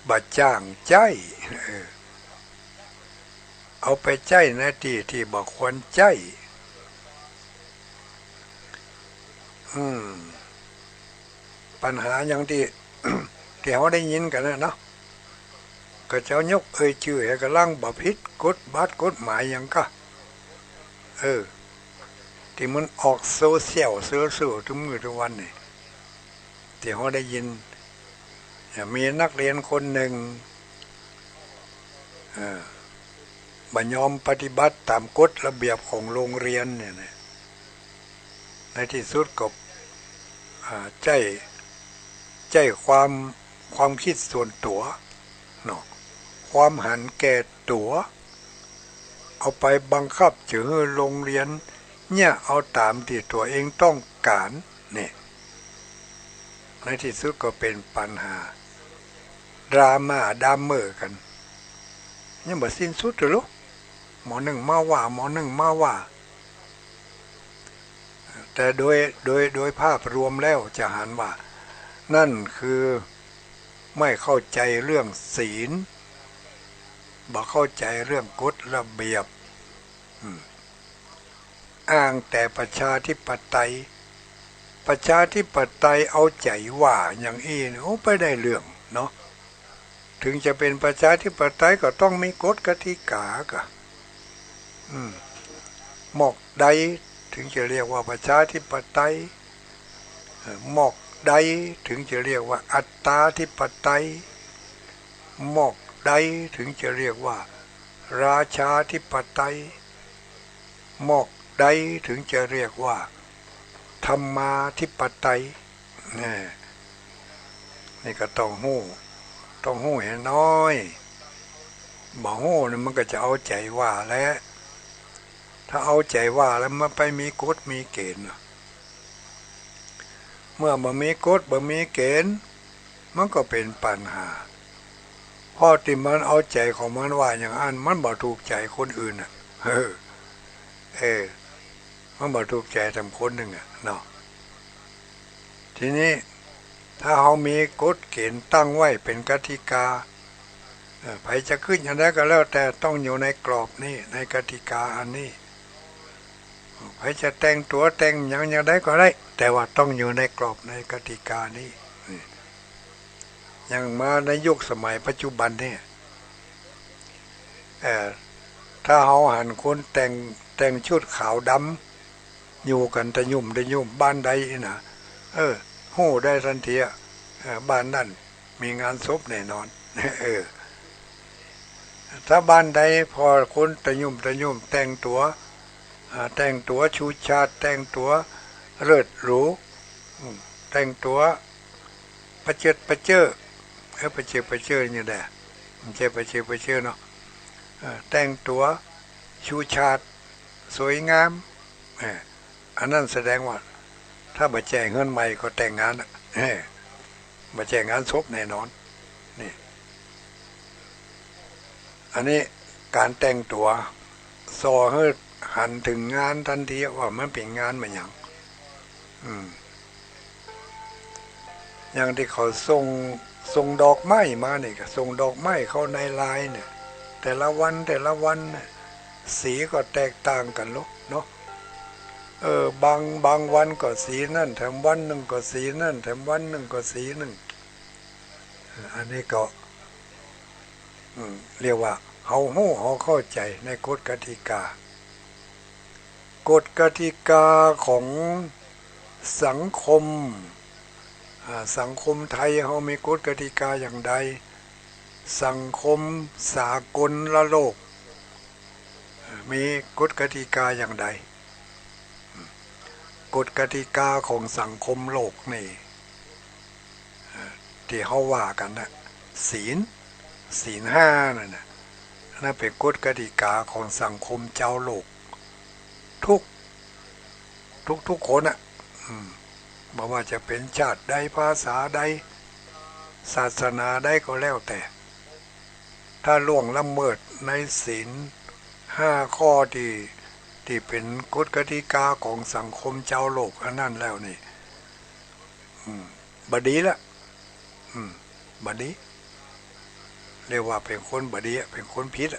บ่จ้างใจเอาไปใจในที่บ่ควรใจปัญหาอย่างที่ ที่เขาได้ยินกันนะเนาะก็เจ้ายกชื่อให้กำลังบ่ผิดกฎหมายอย่างก็ที่มันออกโซเชียลสื่อทุกมื้อทุกวันนี่ที่เขาได้ยินมีนักเรียนคนหนึ่งบ่ยอมปฏิบัติตามกฎระเบียบของโรงเรียนเนี่ยในที่สุดก็ใจความคิดส่วนตัวเนาะความหันแก่ตัวเอาไปบังคับจือโรงเรียนเนี่ยเอาตามที่ตัวเองต้องการเนี่ยในที่สุดก็เป็นปัญหาดราม่าดามเมอร์กันยังบ่สิ้นสุดหรอกหมอหนึ่งมาว่าแต่โดยภาพรวมแล้วจะหันว่านั่นคือไม่เข้าใจเรื่องศีลบ่เข้าใจเรื่องกฎระเบียบอ้างแต่ประชาธิปไตยเอาใจว่าอย่างอี้โอ้ไปได้เรื่องเนาะถึงจะเป็นประชาธิปไตยก็ต้องมีกฎกติกากะหมอกใดถึงจะเรียกว่าประชาธิปไตยหมอกใดถึงจะเรียกว่าอัตตาธิปไตยหมอกใดถึงจะเรียกว่าราชาธิปไตยหมอกใดถึงจะเรียกว่าธรรมาธิปไตยนี่ก็ต้องหู้ให้น้อยบ่หู้นี่มันก็จะเอาใจว่าแล้วถ้าเอาใจว่าแล้วมันไปมีกฎมีเกณฑ์เมื่อบ่มีกฎบ่มีเกณฑ์มันก็เป็นปัญหาพอที่มันเอาใจของมันว่าอย่างนั้นมันบ่ถูกใจคนอื่นมันบ่ถูกใจทำคนหนึ่งเนาะทีนี้ถ้าเขามีกฎเกณฑ์ตั้งไว้เป็นกติกาใครจะขึ้นอย่างไรก็แล้วแต่ต้องอยู่ในกรอบนี้ในกติกาอันนี้ ใครจะแต่งตัวแต่งอย่างใดก็ได้แต่ว่าต้องอยู่ในกรอบในกติกานี้อย่างมาในยุคสมัยปัจจุบันเนี่ยถ้าเขาหันคนแต่งชุดขาวดำอยู่กันแต่ยุ่มบ้านใดนะหู้ได้ทันทีบ้านนั่นมีงานศพแน่นอนถ้าบ้านใดพอคนแต่ยุ่มแต่งตัวชูชาติแต่งตัวเลิศหรูแต่งตัวประเจิดประเจ้อประเจิดประเจ้อนี่แหละมันใช่ประเจิดประเจ้อเนาะแต่งตัวชูชาติสวยงามอันนั้นแสดงว่าถ้ามาแจ้งเงินใหม่ก็แต่งงานมาแจ้งงานศพแน่นอนนี่อันนี้การแต่งตัวซอให้หันถึงงานทันทีว่ามันเป็นงานมาอย่างที่เขาส่งดอกไม้มาเนี่ยก็ส่งดอกไม้เข้าในลายเนี่ยแต่ละวันสีก็แตกต่างกันลูกเนาะบางวันก็สีนั่นแถมวันหนึ่งก็สีนั่นแถมวันหนึ่งก็สีหนึ่งอันนี้ก็เรียกว่าเขาเข้าใจในกฎกติกาของสังคมไทยเขามีกฎกติกาอย่างใดสังคมสากลละโลกมีกฎกติกาอย่างใดกฎกติกาของสังคมโลกนี่ที่เขาว่ากันนะศีลห้านั่นนะนั่นเป็นกฎกติกาของสังคมเจ้าโลกทุกคนไม่ว่าจะเป็นชาติใดภาษาใดศาสนาใดก็แล้วแต่ถ้าล่วงละเมิดในศีลห้าข้อที่เป็นกฎกติกาของสังคมเจ้าโลกอันนั้นแล้วนี่บดีละบดีเรียกว่าเป็นคนบดีเป็นคนผิด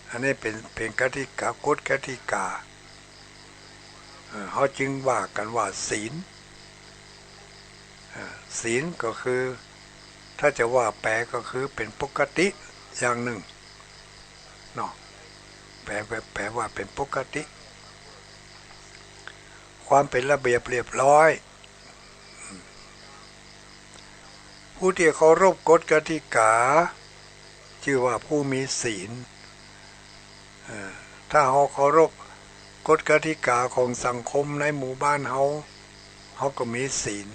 อันนี้เป็นกติกากฎกติกาเขาจึงว่ากันว่าศีลก็คือถ้าจะว่าแปลก็คือเป็นปกติอย่างหนึ่งเนาะแปลว่าเป็นปกติความเป็นระเบียบเรียบร้อยผู้ที่เคารพกฎกติกาชื่อว่าผู้มีศีลถ้าเขาเคารพกฎกติกาของสังคมในหมู่บ้านเขาก็มีศีล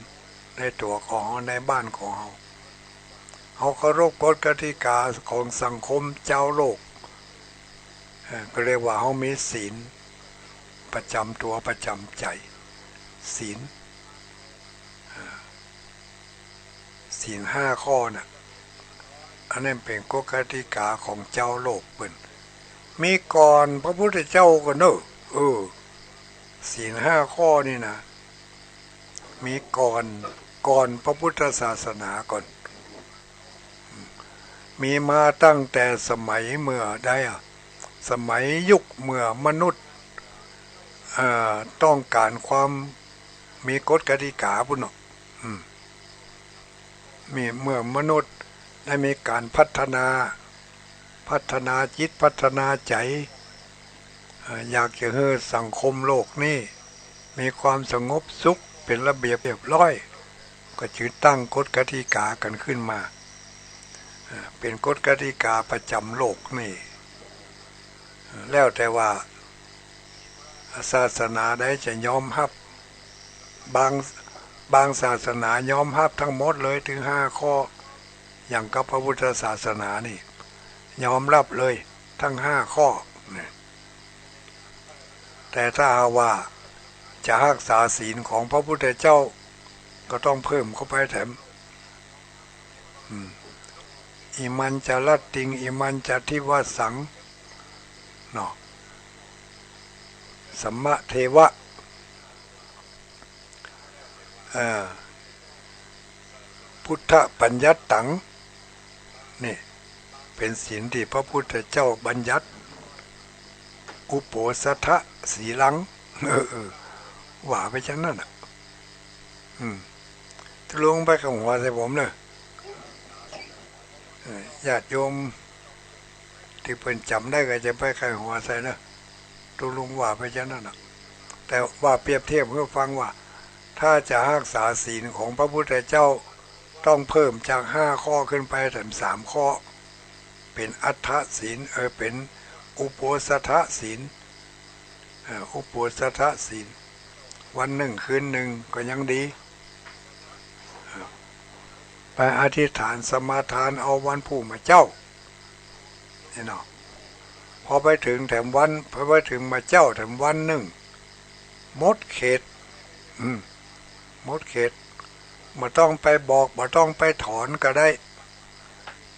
ในตัวของเขาในบ้านของเขาเคารพกฎกติกาของสังคมเจ้าโลกก็เรียกว่าเขามีศีลประจำตัวประจำใจศีลห้าข้อน่ะอันนั้นเป็นกฎกติกาของเจ้าโลกเป็นมีก่อนพระพุทธเจ้าก็เนอะศีลห้าข้อนี่นะมีก่อนพระพุทธศาสนาก่อนมีมาตั้งแต่สมัยเมื่อใดสมัยยุคเมื่อมนุษย์ต้องการความมีกฎกติกาพุ่นเนาะมีเมื่อมนุษย์ได้มีการพัฒนาจิตพัฒนาใจอยากจะให้สังคมโลกนี้มีความสงบสุขเป็นระเบียบเรียบร้อยก็จึงตั้งกฎกติกากันขึ้นมาเป็นกฎกติกาประจำโลกนี่แล้วแต่ว่าศาสนาใดจะยอมรับบางศาสนายอมรับทั้งหมดเลยถึงห้าข้ออย่างกับพระพุทธศาสนานี่ยอมรับเลยทั้งห้าข้อแต่ถ้าว่าจะรักษาศีลของพระพุทธเจ้าก็ต้องเพิ่มเข้าไปแถมอิมันจะลัดติงอิมันจะทิวสังเนาะสัมมะเทวะพุทธปัญญัตตังนี่เป็นศีลที่พระพุทธเจ้าบัญญัติ อุปโภสถะสีลังว่าไปจังนั่นอ่ะทุลุงไปกับหัวใส่ผมเลยญาติโยมที่เพิ่นจำได้ก็จะไปไข่หัวใส่นะทุลุงว่าไปจังนั่นอ่ะแต่ว่าเปรียบเทียบเพื่อฟังว่าถ้าจะรักษาศีลของพระพุทธเจ้าต้องเพิ่มจาก5 ข้อขึ้นไปถึง3 ข้อเป็นอัฏฐศีลเป็นอุโภสถศีลอุโภสถศีลวันหนึ่งคืนหนึ่งก็ยังดีไปอธิษฐานสมาทานเอาวันผู้มาเจ้านี่เนาะพอไปถึงแถมวันพอไปถึงมาเจ้าแถมวันหนึ่งหมดเขตหมดเขตไม่ต้องไปบอกไม่ต้องไปถอนก็ได้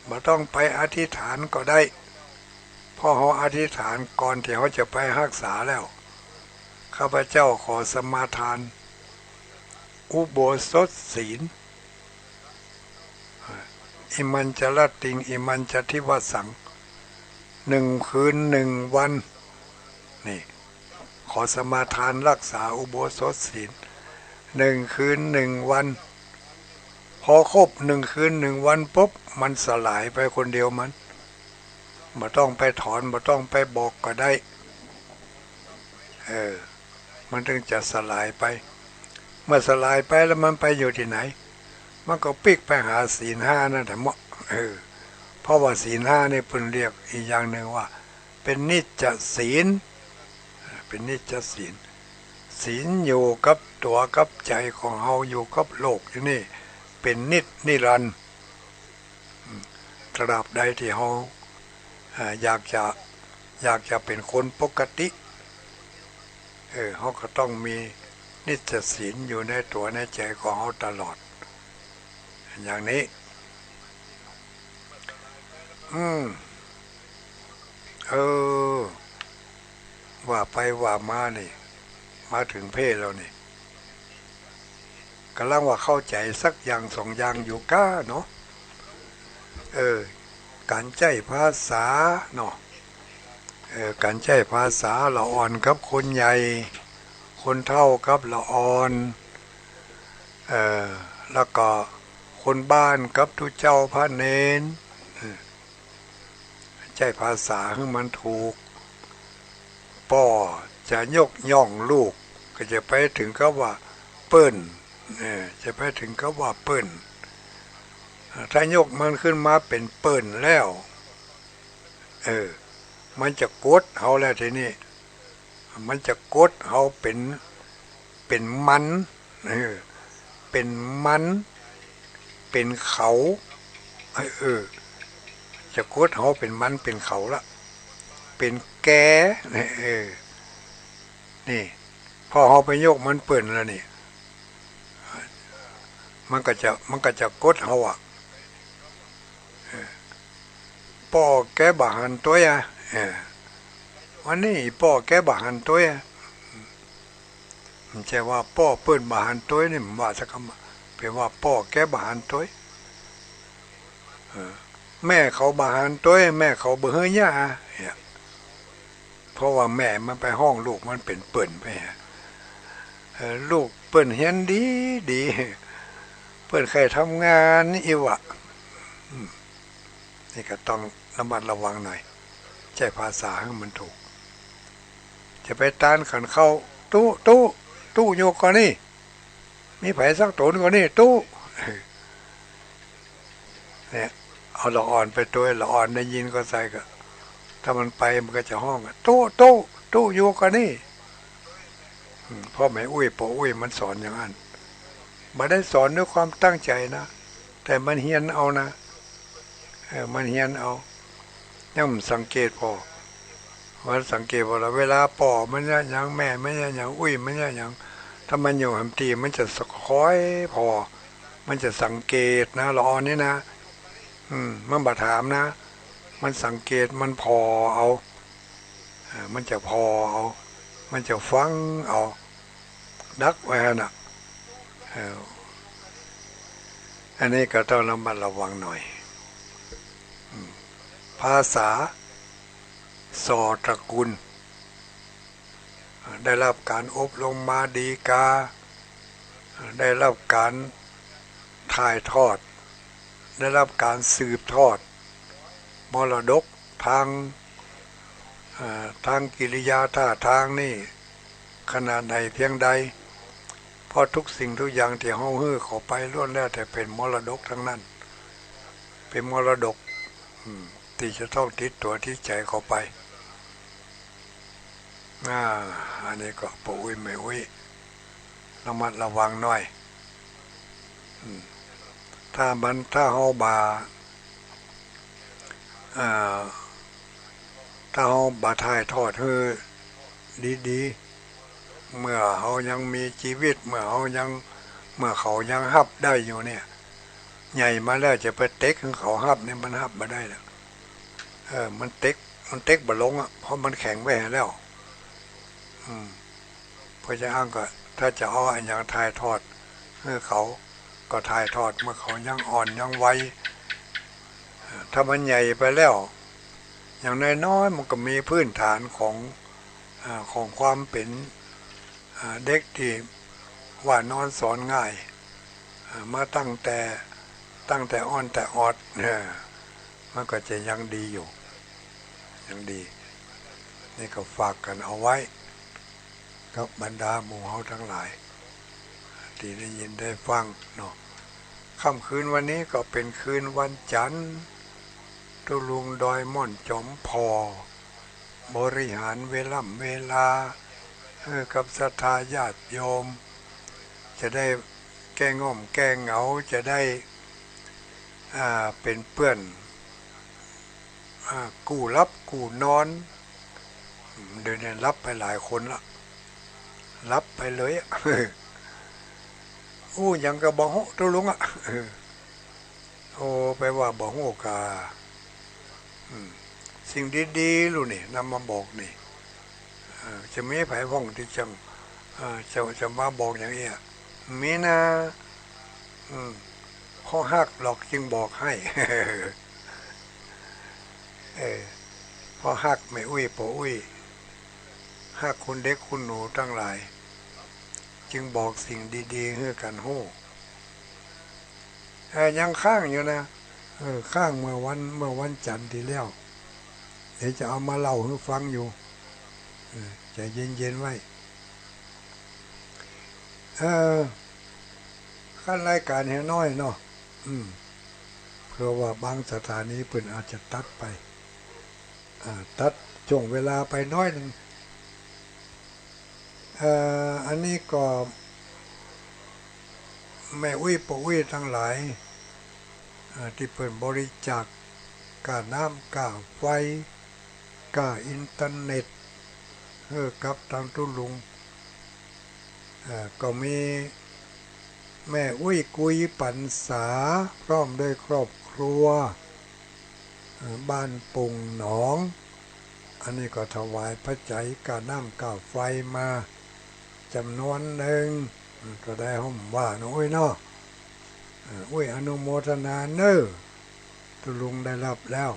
ไม่ต้องไปอธิษฐานก็ได้พอเขาอธิษฐานก่อนที่เขาจะไปรักษาแล้วข้าพเจ้าขอสมาทานอุโบสถศีลอิมันจะละติงอิมันจะทิวสัง1 คืน 1 วันนี่ขอสมาทานรักษาอุโบสถศีล1 คืน 1 วันพอครบ1 คืน 1 วันปุ๊บมันสลายไปคนเดียวมันไม่ต้องไปถอนไม่ต้องไปบอกก็ได้มันถึงจะสลายไปเมื่อสลายไปแล้วมันไปอยู่ที่ไหนมันก็ปิกไปหาศีล 5นั่นแหละเพราะว่าศีล 5นี่เพิ่นเรียกอีกอย่างหนึ่งว่าเป็นนิจจศีลเป็นนิจจศีลศีลอยู่กับตัวกับใจของเฮาอยู่กับโลกอยู่นี่เป็นนิรันดร์ตราบใดที่เฮาอยากจะเป็นคนปกติเขาก็ต้องมีนิจจศีลอยู่ในตัวในใจของเขาตลอดอย่างนี้ว่าไปว่ามานี่มาถึงเพศเรานี่กำลังว่าเข้าใจสักอย่าง2 อย่างอยู่ก้าเนาะการใช้ภาษาเนาะการใช้ภาษาละอ่อนกับคนใหญ่คนเฒ่ากับละอ่อนแล้วก็คนบ้านกับทุเจ้าพระเนนใช้ภาษาให้มันถูกพ่อจะยกย่องลูกก็จะไปถึงกับว่าเปิ้นจะไปถึงกับว่าเปิ้นถ้ายกมันขึ้นมาเป็นเปิ้นแล้วมันจะกดเขาแล้วทีนี้มันจะกดเขาเป็นมันเป็นมันเป็นเขาจะกดเขาเป็นมันเป็นเขาละเป็นแกนี่พอเขาไปยกมันเปิ่นแล้วนี่มันก็จะกดเขาป่อแกบาหันตัววันนี้ป่อแกบาหันตัวมันใช่ว่าป่อเปิ่นบาหันตัวนี่มันว่าสักคำเป็นว่าป่อแกบาหันตัวแม่เขาบาหันตัวแม่เขาเบื่อย่าเพราะว่าแม่มันไปห้องลูกมันเป็นเปิ่นไปลูกเปิ่นเฮียนดีเปิ่นใครทำงานนี่อีวะนี่ก็ต้องระมัดระวังหน่อยใช้ภาษาให้มันถูกจะไปต้านขันเข้าตู้โยกก่อนนี่มีไผสักตนก่อนนี่ตู้เนี่ยเอาละอ่อนไปตัวละอ่อนได้ยินก็ใส่ก็ถ้ามันไปมันก็จะห้องตู้โยกก่อนนี่พ่อแม่ปู่อุ้ยมันสอนอย่างนั้นไม่ได้สอนด้วยความตั้งใจนะแต่มันเฮียนเอานะมันเฮียนเอาเนี่ยมันสังเกตพอว่าสังเกตพอเวลาป่อมันเนี่ยอย่างแม่ไม่ใช่อย่างอุ้ยไม่ใช่อย่างถ้ามันอยู่หัมตีมันจะสะค้อยพอมันจะสังเกตนะละออนนี่นะมันบาถามนะมันสังเกตมันพอเอามันจะพอเอามันจะฟังเอาดักไว้น่ะอันนี้ก็ต้องระมัดระวังหน่อยภาษาสอตระกูล ได้รับการอบรมมาดีกาได้รับการถ่ายทอดได้รับการสืบทอดมรดกทางกิริยาท่าทางนี่ขนาดใดเพียงใดเพราะทุกสิ่งทุกอย่างที่เฮาฮื้อเข้าไปล้วนแล้วแต่เป็นมรดกทั้งนั้นเป็นมรดกที่จะต้องติดตัวที่ใจเข้าไปอันนี้ก็ปอุ้ยไม่อุ้ยระมัดระวังหน่อยถ้าเฮาถ้าเฮาถ่ายทอดให้ดีๆเมื่อเฮายังมีชีวิตเมื่อเขายังฮับได้อยู่เนี่ยใหญ่มาแล้วจะไปเต็กของเขาฮับเนี่ยมันฮับมาได้แล้วมันเต็กบ่ลงอ่ะเพราะมันแข็งไปแล้วเพราะฉะนั้นก็ถ้าจะเอาอันอย่างถ่ายทอดให้เขาก็ถ่ายทอดเมื่อเขายังอ่อนยังไวถ้ามันใหญ่ไปแล้วอย่างน้อยๆมันก็มีพื้นฐานของความเป็นเด็กที่ว่านอนสอนง่ายมาตั้งแต่อ่อนแต่ออดมันก็จะยังดีอยู่ยังดีนี่ก็ฝากกันเอาไว้กับบรรดาหมู่เฮาทั้งหลายที่ได้ยินได้ฟังเนาะค่ำคืนวันนี้ก็เป็นคืนวันจันทร์ตุลุงดอยม่อนจอมพอบริหารเวลากับศรัทธาญาติโยมจะได้แก้ง่อมแก้เหงาจะได้เป็นเพื่อนกู้รับกู้นอนเดี๋ยวนี้รับไปหลายคนละรับไปเลยยังกะบ่ฮู้ตุลุงไปว่าบ่ฮู้กะสิ่งดีๆลูกนี่นำมาบอกนี่จะไม่ไผพ้องที่จะมาบอกอย่างนี้มีนะข้อหักหลอกจึงบอกให้พอหักไม่อุ้ยปออุ้ยหักคุณเด็กคุณหนูทั้งหลายจึงบอกสิ่งดีๆให้กันโหยังข้างอยู่นะข้างเมื่อวันจันทร์ที่แล้วเดี๋ยวจะเอามาเล่าให้ฟังอยู่ใจเย็นๆไว้ขั้นรายการเฮน้อยเนาะเพราะว่าบางสถานีเพิ่นอาจจะตัดไปตัดช่วงเวลาไปน้อยนึงอันนี้ก็แม่อุ้ยปออุ้ยทั้งหลายที่เพิ่นบริจาคค่าน้ำค่าไฟค่าอินเทอร์เน็ตกับทางตุลุงก็มีแม่อุ้ยกุยปันษาพร้อมด้วยครอบครัวบ้านปุงหนองอันนี้ก็ถวายพระใจค่าน้ำค่าไฟมาจำนวนหนึ่งก็ได้ห้องว่าน้อยเนาะอุ้ยอนุโมทนาเนอตุลุงได้รับแล้ว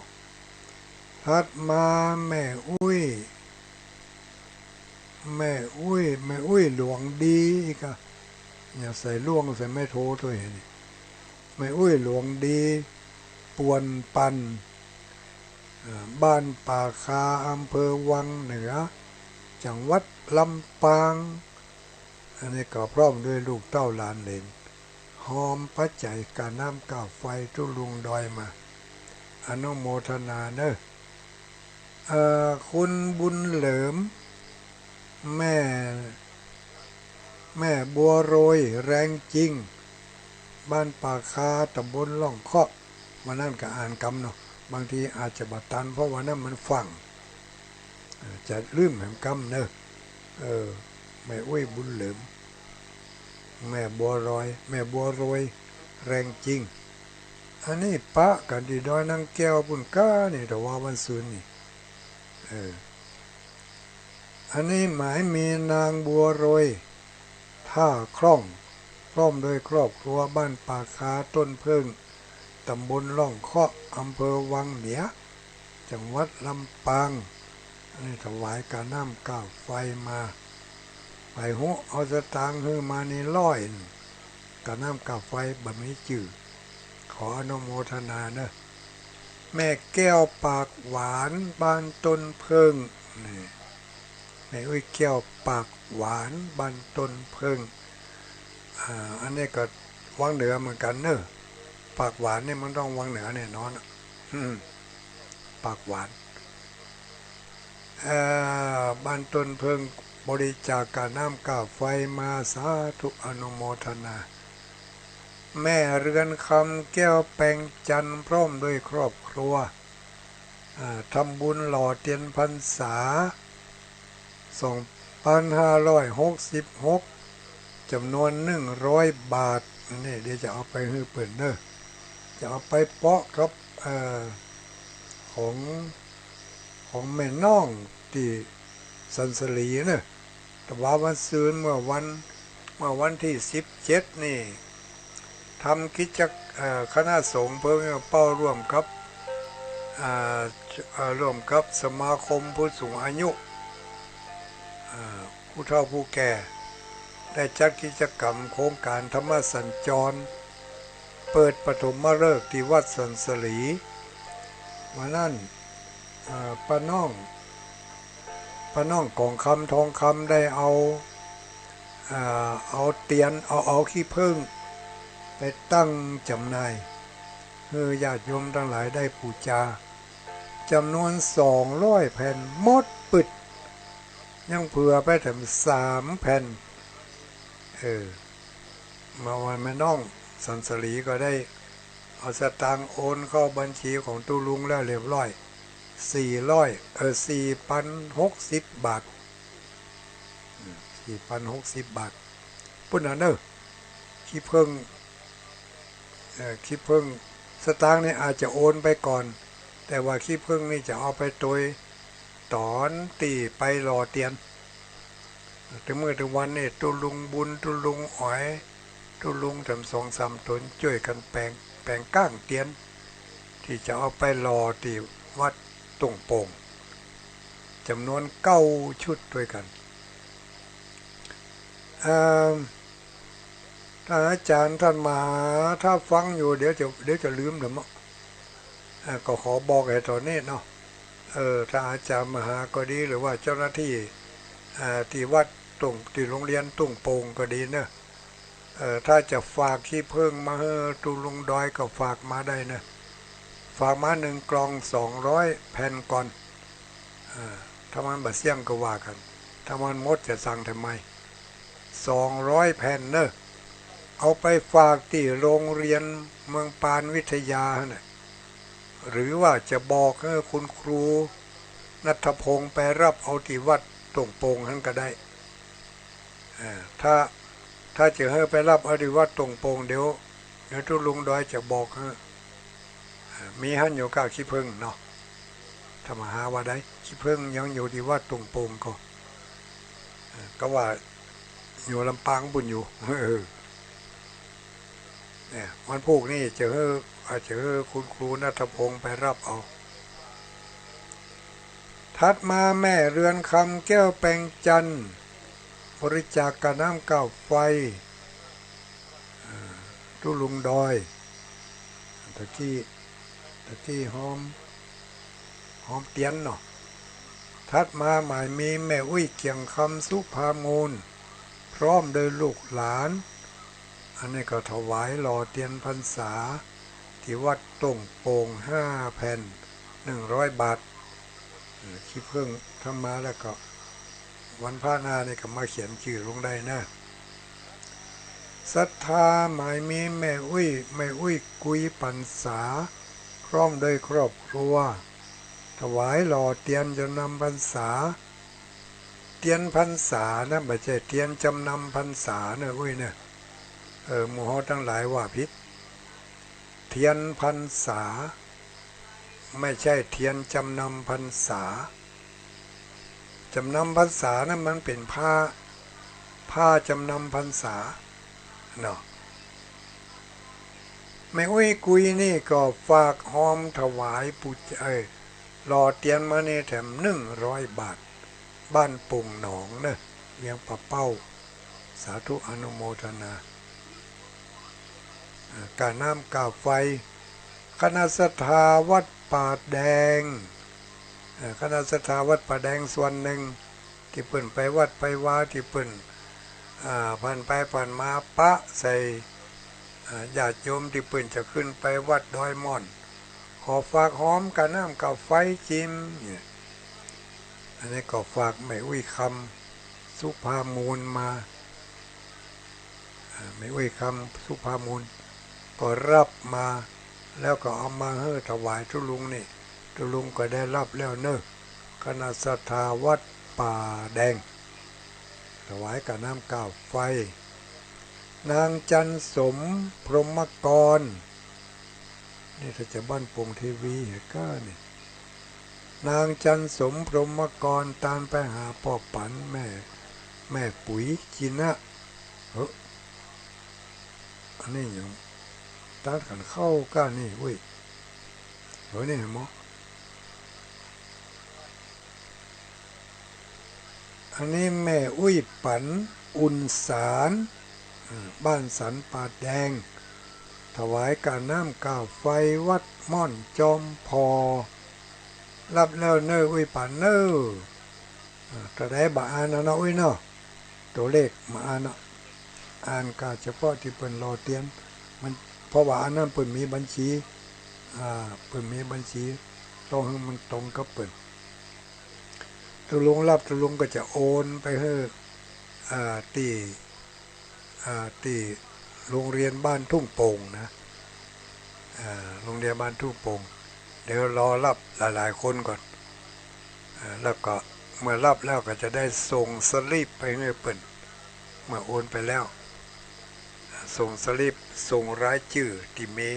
ถัดมาแม่อุ้ยหลวงดีก็อย่าใส่ล่วงใส่ไม่โทตัวเห็นแม่อุ้ยหลวงดีปวนปันบ้านป่าคาอำเภอวังเหนือจังหวัดลำปางอันนี้ก็พร้อมด้วยลูกเต้าหลานเหลนหอมพระใจการน้ำก้าวไฟตุลุงดอยมาอนุโมทนาเนอะคุณบุญเหลิมแม่บัวโรยแรงจริงบ้านป่าคาตำบลล่องเคาะวันนั้นก็อ่านกำเนาะบางทีอาจจะบัดตันเพราะวันนั้นมันฟังจะลืมแห่งกำเนอะแม่อุ้ยบุญเหลิมแม่บัวโรยแรงจริงอันนี้ปะกันดีดอยนางแก้วปุ่นก้านี่แต่ว่าวันศุกร์นี่อันนี้หมายมีนางบัวโรยท่าคล่องพร้อมโดยครอบครัวบ้านป่าคาต้นเพิ่งตำบลล่องเคาะอำเภอวังเหนือจังหวัดลำปางอันนี้ถวายการน้ำก้าวไฟมา ไปหัวเอาสตางค์คือมานี่ร้อยกับน้ำกับไฟบะมีจืดขออนุโมทนาเนอะแม่แก้วปากหวานบ้านต้นเพิงนี่แม่อุ้ยแก้วปากหวานบ้านต้นเพิงอันนี้ก็วังเหนือเหมือนกันเนอะปากหวานนี่มันต้องวังเหนือแน่นอนปากหวานบ้านต้นเพิงบริจาคกาน้ำกาไฟมาสาธุอนุโมทนาแม่เรือนคำแก้วแปงจันทร์พร้อมด้วยครอบครัวทำบุญหล่อเทียนพรรษา2566จำนวน100 บาทนี่เดี๋ยวจะเอาไปให้เปิดเนอะจะเอาไปเปาะครับของแม่น้องที่สันสลีเนอะแต่ว่าวันซืนเมื่อวันที่17นี่ทำกิจคณะสงฆ์เพื่อเป้าร่วมกับสมาคมผู้สูงอายุผู้เฒ่าผู้แก่ได้จัดกิจกรรมโครงการธรรมสัญจรเปิดปฐมฤกษ์ที่วัดสันสลีวันนั้นป้าน้องกองคำทองคำได้เอาเตียนเอาขี้ผึ้งไปตั้งจำหน่ายเพื่อญาติโยมทั้งหลายได้บูชาจำนวน200 แผ่นหมดปึดยังเผื่อไปถึง3 แผ่นมาวันแม่น้องสันสลีก็ได้เอาสตางค์โอนเข้าบัญชีของตุลุงแล้วเรียบร้อย4,060 บาท4,060 บาทปุ่นน่ะเนอะขี้เพิ่งสตางค์นี่อาจจะโอนไปก่อนแต่ว่าขี้เพิ่งนี่จะเอาไปตัวตอนตีไปรอเตียนถึงเมื่อถึงวันนี่ตุลุงบุญตุลุงอ๋อยตุลุงทำ2-3 ตนช่วยกันแปลงก้างเตียนที่จะเอาไปรอที่วัดตุ่งโป่งจำนวน9 ชุดด้วยกันถ้าอาจารย์ท่านมาถ้าฟังอยู่เดี๋ยวจะลืมเดี๋ยวก็ขอบอกให้ตอนนี้เนาะถ้าอาจารย์มาหาก็ดีหรือว่าเจ้าหน้าที่ที่วัดที่โรงเรียนตุ่งโป่งก็ดีเนอะถ้าจะฝากขี้เพิ่งมาให้ตุลุงดอยก็ฝากมาได้นะฝากมา1 กล่อง200 แผ่นก่อนถ้ามันบะเสี่ยงก็ว่ากันถ้ามันหมดจะสั่งทำไม200 แผ่นเนอะเอาไปฝากที่โรงเรียนเมืองปานวิทยาเนี่ยหรือว่าจะบอกให้คุณครูณัฐพงศ์ไปรับเอาที่วัดตุ่งโป่งนั่นก็ได้ถ้าจะให้ไปรับเอาที่วัดตุ่งโป่งเดี๋ยวตุลุงดอยจะบอกให้มีหันอยู่กับขี้ผึ้งเนาะถ้ามาหาว่าได้ขี้ผึ้งยังอยู่ที่วัดตุ่งโป่งก็ว่าอยู่ลำปางบุญอยู่เนี่ยวันพวกนี้อาจจะคุณครูณัฐพงศ์ไปรับเอาถัดมาแม่เรือนคำแก้วแปงจันทร์บริจาคกาน้ำกาไฟตุลุงดอยตะกี้หอมเตียนเนาะถัดมาหมายมีแม่อุ้ยเกียงคำสุภามูลพร้อมโดยลูกหลานอันนี้ก็ถวายหล่อเทียนพรรษาที่วัดตุ่งโป่ง5 แผ่น100 บาทขี้เพิ่งทำมาแล้วก็วันพระนาเนี่ยก็มาเขียนชื่อลงได้นะศรัทธาหมายมีแม่อุ้ยกุยพรรษาพร้อมโดยครอบครัวถวายหล่อเทียนจำนำพรรษาเทียนพรรษานะไม่ใช่เทียนจำนำพรรษานะอุ้ยเนี่ยหมู่เฮาทั้งหลายว่าผิดเทียนพรรษาไม่ใช่เทียนจำนำพรรษาจำนำพรรษานะมันเป็นผ้าจำนำพรรษาเนาะแม่อุ้ยกุยนี่ก็ฝากหอมถวายปู่หล่อเทียนมาเนี่ยแถม100 บาทบ้านปุ่งหนองเนอะ เวียงป่าเป้าสาธุอนุโมทนาการน้ำกาไฟคณะศรัทธาวัดป่าแดงคณะศรัทธาวัดป่าแดงส่วนหนึ่งที่เปิ่นไปวัดไปวาที่เปิ่นผ่านไปผ่านมาปะใส่ญาติโยมที่เปิ่นจะขึ้นไปวัดดอยม่อนขอฝากหอมการน้ำกาไฟจิมอันนี้ก็ฝากแม่อุ้ยคำสุภามูลมาแม่อุ้ยคำสุภามูลก็รับมาแล้วก็เอามาให้ถวายทุลุงนี่ทุลุงก็ได้รับแล้วเนอะคณะศรัทธาวัดป่าแดงถวายกับน้ำก้าวไฟนางจันสมพรหมกรนี่ถ้าจะบ้านปงทีวีก็นี่นางจันสมพรหมกรตามไปหาพ่อปันแม่ปุ๋ยจีนะอันนี้ยังตัดกันเข้าก้านี่เว้ยนี่เห็นมั้ยอันนี้แม่อุ้ยปันอุ่นสารบ้านสันป่าแดงถวายการน้ำก้าวไฟวัดม่อนจอมพอรับแล้วเนออุ้ยปันเนอแต่ได้บาอ่านนะอุ้ยเนาะตัวเลขมาอ่านเนาะอ่านกาเฉพาะที่เปิ่นรอเตียนมันเพราะว่าอันนั้นเปิ่นมีบัญชีเปิ่นมีบัญชีต้องให้มันตรงกับเปิ่นตัวลงรับตัวลงก็จะโอนไปให้ที่โรงเรียนบ้านทุ่งโป่งนะโรงเรียนบ้านทุ่งโป่งเดี๋ยวรอรับหลายๆคนก่อนแล้วก็เมื่อรับแล้วก็จะได้ส่งสลิปไปให้เปิ่นเมื่อโอนไปแล้วส่งสลิปส่งรายชื่อที่มี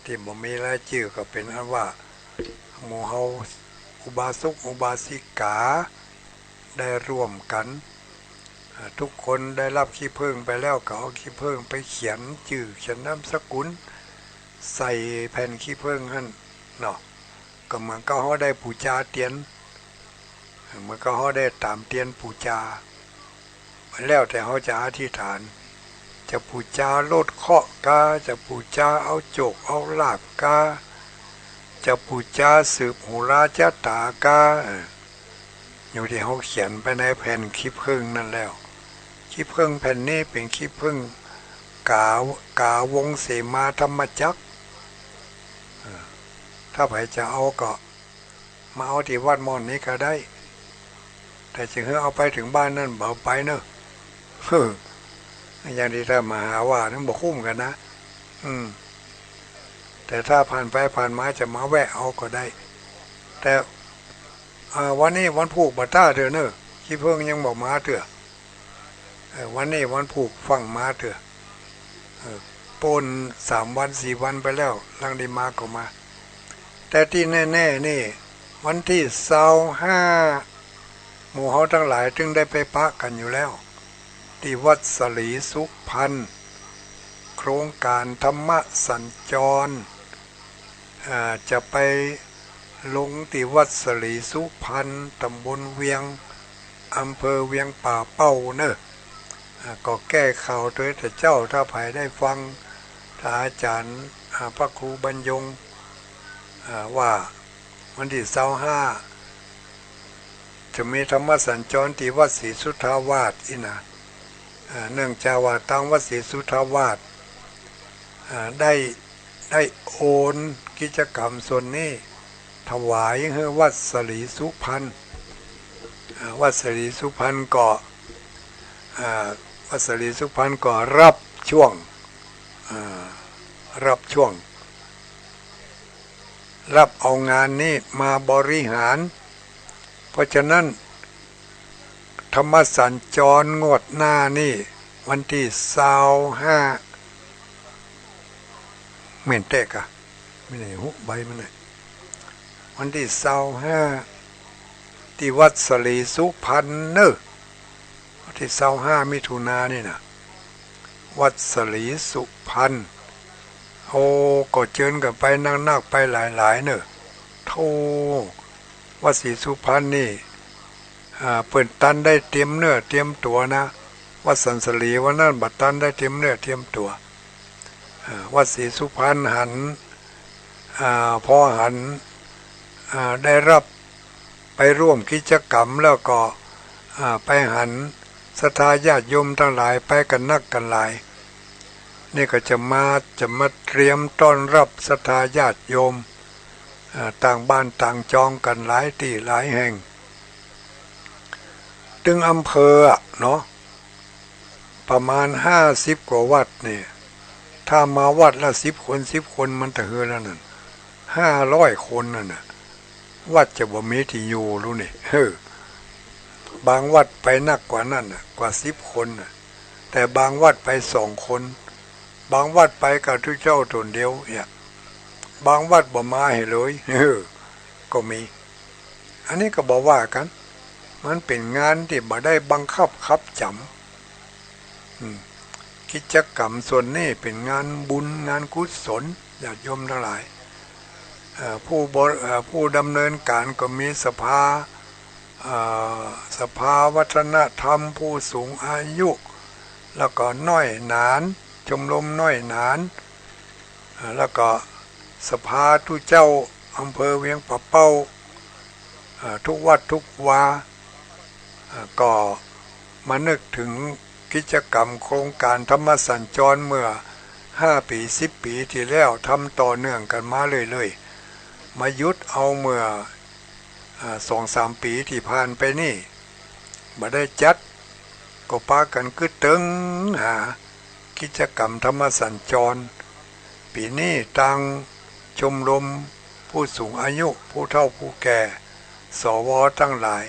ที่บ่มีรายชื่อก็เป็นอันว่าหมู่เฮาอุบาสกอุบาสิกาได้ร่วมกันทุกคนได้รับขี้ผึ้งไปแล้วก็เอาขี้ผึ้งไปเขียนชื่อเขียนนามสกุลใส่แผ่นขี้ผึ้งนั่นเนาะก็เหมือนก็เฮาได้ปูจาเตียนเหมือนก็เฮาได้ตามเตียนปูจาแล้วแต่เฮาจะอธิษฐานจะปูจาลดเคราะห์กาจะปูจาเอาโจกเอาลาภกาจะปูจาสืบหูราชตากาอยู่ที่เขาเขียนไปในแผ่นขี้ผึ้งนั่นแล้วขี้ผึ้งแผ่นนี้เป็นขี้ผึ้งกาวงเสมาธรรมจักรถ้าใครจะเอาก็มาเอาที่วัดม่อนนี้ก็ได้แต่จึงให้เอาไปถึงบ้านนั่นเบาไปเนอะอย่างที่ถ้ามาหาว่านั่นบอกคุ้มกันนะแต่ถ้าผ่านไปผ่านมาจะมาแวะเอาก็ได้แต่วันนี้วันผูกบัตต้าเถอะเนอะขี้เพิ่งยังบอกมาเถอะวันนี้วันผูกฟังมาเถอะปน3 วัน 4 วันไปแล้วลังได้มาก็มาแต่ที่แน่ๆนี่วันที่25หมู่เฮาทั้งหลายจึงได้ไปปะกันอยู่แล้วที่วัดสลีสุพรรณโครงการธรรมสัญจรจะไปลงที่วัดสลีสุพรรณตำบลเวียงอำเภอเวียงป่าเป้าเนอะก็แก้ข่าวด้วยแต่เจ้าถ้าใครได้ฟังถ้าอาจารย์พระครูบรรยงว่าวันที่25จะมีธรรมสัญจรที่วัดศรีสุทธาวาสอีนะเนื่องจากว่าทางวัดศรีสุทธาวาสได้โอนกิจกรรมส่วนนี้ถวายให้วัดสลีสุพรรณวัดสลีสุพรรณก็วัดสลีสุพรรณก็รับช่วงรับเอางานนี้มาบริหารเพราะฉะนั้นธรรมสัญจรงวดหน้านี่วันที่25เม่นเตกะไม่ได้หุบใบมันเลยวันที่25ที่วัดสลีสุพรรณเนอะวันที่25มิถุนายนนี่นะวัดสลีสุพรรณโอ้ก็เชิญกันไปนักๆไปหลายๆเนอะโธวัดศรีสุพรรณนี่ เปิดตันได้เตรียมเนื้อเตรียมตัวนะวัดสันสลีวันนั้นบัดตันได้เตรียมเนื้อเตรียมตัววัดศรีสุพรรณหันพอหันได้รับไปร่วมกิจกรรมแล้วก็ไปหันศรัทธาญาติโยมทั้งหลายไปกันนักกันหลายนี่ก็จะมาเตรียมต้อนรับศรัทธาญาติโยมต่างบ้านต่างจองกันหลายที่หลายแห่งถึงอำเภอเนาะประมาณ50กว่าวัดเนี่ยถ้ามาวัดละ10 คนมันจะเฮือแล้วนั่น500 คนนั่นน่ะวัดจะบ่มีที่อยู่รู้นี่บางวัดไปนักกว่านั่นน่ะกว่า10 คนน่ะแต่บางวัดไป2 คนบางวัดไปกับทุกเจ้าตนเดียวเนี่ยบางวัดบ่มาให้เลยก็มีอันนี้ก็บอกว่ากันมันเป็นงานที่บ่ได้บังคับจำกิจกรรมส่วนนี้เป็นงานบุญงานกุศลญาติโยมทั้งหลายผู้ดำเนินการก็มีสภาวัฒนธรรมผู้สูงอายุแล้วก็น้อยหนานชมรมน้อยหนานแล้วก็สภาทุเจ้าอำเภอเวียงป่าเป้าทุกวัดทุกวาก็มานึกถึงกิจกรรมโครงการธรรมสัญจรเมื่อ5 ปี10 ปีที่แล้วทำต่อเนื่องกันมาเรื่อยๆมายุดเอาเมื่อ2-3 ปีที่ผ่านไปนี่มาได้จัดก็พากันกึดตึงหากิจกรรมธรรมสัญจรปีนี้ตั้งชมรมผู้สูงอายุผู้เฒ่าผู้แก่สวทั้งหลาย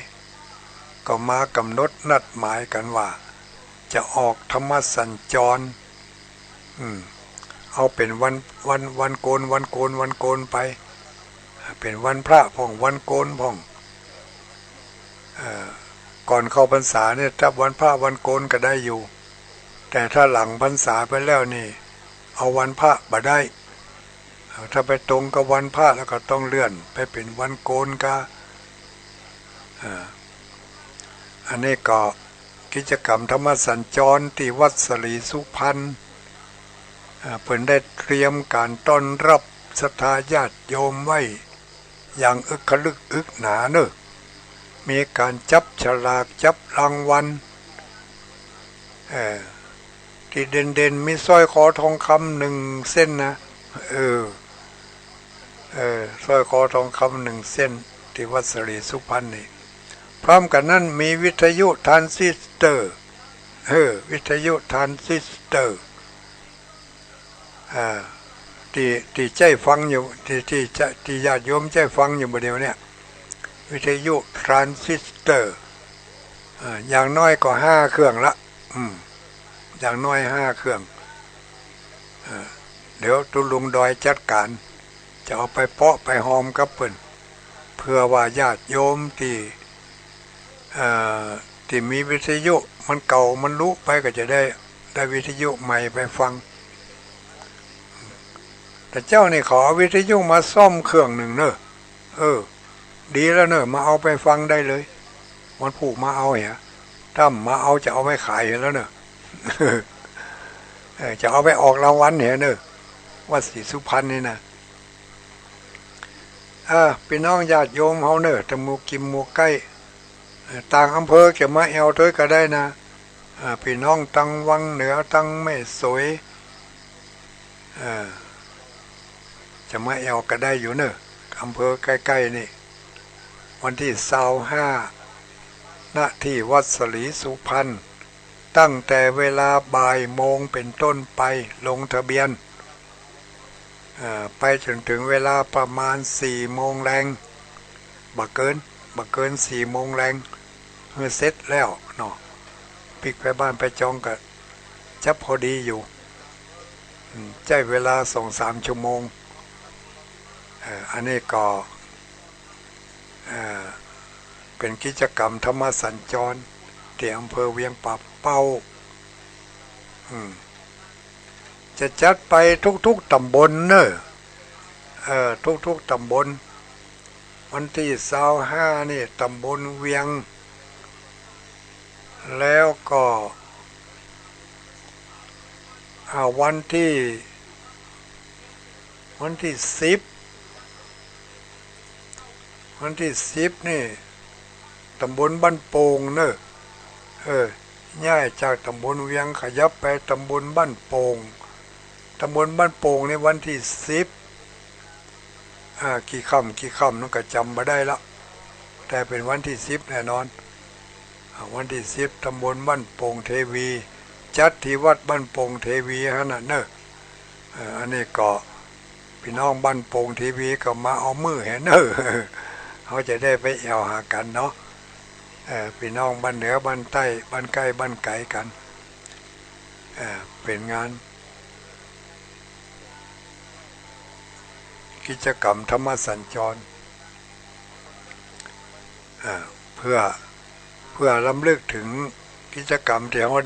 ก็มากำหนดนัดหมายกันว่าจะออกธรรมสัญจรเอาเป็นวันโกนไปเป็นวันพระพ่องวันโกนพ่องก่อนเข้าพรรษาเนี่ยถ้าวันพระวันโกนก็ได้อยู่แต่ถ้าหลังพรรษาไปแล้วนี่เอาวันพระบ่ได้ถ้าไปตรงกับวันพระแล้วก็ต้องเลื่อนไปเป็นวันโกนก็อันนี้ก็กิจกรรมธรรมสัญจรที่วัดศรีสุพรรณเพิ่นได้เตรียมการต้อนรับศรัทธาญาติโยมไว้อย่างอึกขลึกอึกหนาเนอะมีการจับฉลากจับรางวัลที่เด่นมีสร้อยคอทองคำ1 เส้นนะสร้อยคอทองคำ1 เส้นที่วัดศรีสุพรรณนี่พร้อมกันนั้นมีวิทยุทรานซิสเตอร์วิทยุทรานซิสเตอร์ที่ใจฟังอยู่ที่ญาติโยมใจฟังอยู่ประเดี๋ยวเนี่ยวิทยุทรานซิสเตอร์อย่างน้อยก็5 เครื่องละอย่างน้อย5 เครื่องเดี๋ยวตุลุงดอยจัดการจะเอาไปเพาะไปหอมกับเพิ่นเพื่อว่าญาติโยมที่มีวิทยุมันเก่ามันลุไปก็จะได้วิทยุใหม่ไปฟังแต่เจ้านี่ขอวิทยุมาซ่อมเครื่องหนึ่งเนอะดีแล้วเนอะมาเอาไปฟังได้เลยมันผูกมาเอาเหรอถ้ามาเอาจะเอาไปขายแล้วเนอะจะเอาไปออกรางวัลเหรอเนอะวัดศรีสุพรรณนี่นะพี่น้องญาติโยมเฮาเนอะตะมูกิมมูใกล้ต่างอำเภอจะมาแอวด้วยก็ได้นะพี่น้องตังวังเหนือตังไม่สวยจะมาแอวก็ได้อยู่เนอะอำเภอใกล้ๆนี่วันที่25ณที่วัดศรีสุพรรณตั้งแต่เวลาบ่ายโมงเป็นต้นไปลงทะเบียนไปจนถึงเวลาประมาณ4 โมงแรงบักเกิน4 โมงแรงเสร็จแล้วเนาะปิกไปบ้านไปจองก็จะพอดีอยู่ใช้เวลา2-3 ชั่วโมงอันนี้ก็เป็นกิจกรรมธรรมสัญจรที่อำเภอเวียงป่าเป้าจะจัดไปทุกๆตำบลเนอะทุกๆตำบลวันที่25นี่ตำบลเวียง แล้วก็วันที่10นี่ตำบลบ้านโป่งเนอะย้ายจากตำบลเวียงขยับไปตำบลบ้านโป่งในวันที่10กี่ค่ำนั่นก็จำมาได้ละแต่เป็นวันที่10แน่นอนวันที่10ตำบลบ้านโป่งเทวีจัดที่วัดบ้านโป่งเทวีฮะน่ะเนอะอันนี้ก็พี่น้องบ้านโป่งเทวีก็มาเอามือเห็นเนอะเขาจะได้ไปแอวหากันเนาะพี่น้องบ้านเหนือบ้านใต้บ้านใกล้บ้านไกลกันเป็นงานกิจกรรมธรรมสัญจรเพื่อรำลึกถึงกิจกรรมที่เขา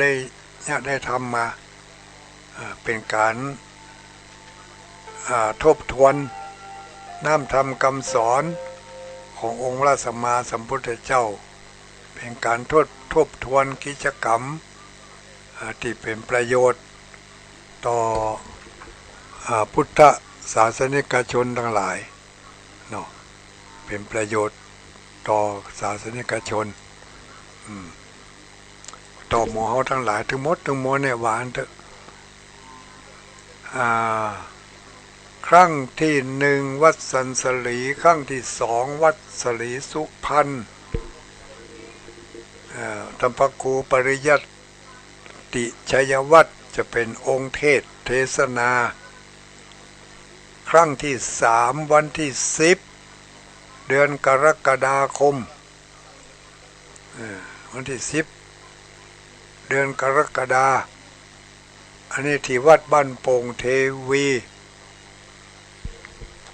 ได้ทำมาเป็นการทบทวนน้ำธรรมคำสอนขององค์พระสัมมาสัมพุทธเจ้าเป็นการทบทวนกิจกรรมที่เป็นประโยชน์ต่อพุทธศาสนิกชนทั้งหลายเนาะเป็นประโยชน์ต่อศาสนิกชนต่อหมู่เฮาทั้งหลายทั้งหมดเนี่ยหวานเถอะครั้งที่1วัดสันสลีครั้งที่2วัดสลีสุพรรณธรรมครูปริยัติชัยวัฒน์จะเป็นองค์เทศเทศนาครั้งที่3วันที่10เดือนกรกฎาคมวันที่10เดือนกรกฎาอันนี้ที่วัดบ้านโป่งเทวี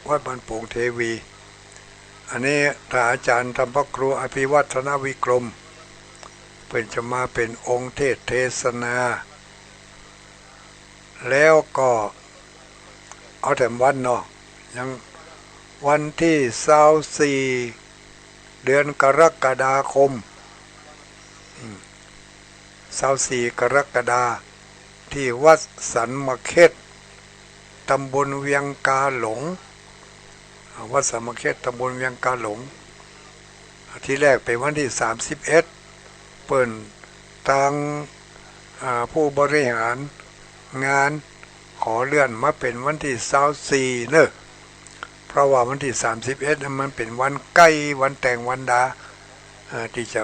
วัดบ้านโป่งเทวีอันนี้ท่านอาจารย์ธรรมครูอภิวัฒนวิกรมเป็นจะมาเป็นองค์เทศเทศนาแล้วก็เอาแต่วันเนาะยังวันที่24เดือนกรกฎาคม24กรกฎาที่วัดสันมะเข็ดตำบลเวียงกาหลงวัดสันมะเข็ดตำบลเวียงกาหลงที่แรกเป็นวันที่31เปิ่นทางผู้บริหารงานขอเลื่อนมาเป็นวันที่24เนอะเพราะว่าวันที่31นั้นมันเป็นวันใกล้วันแต่งวันดาที่จะ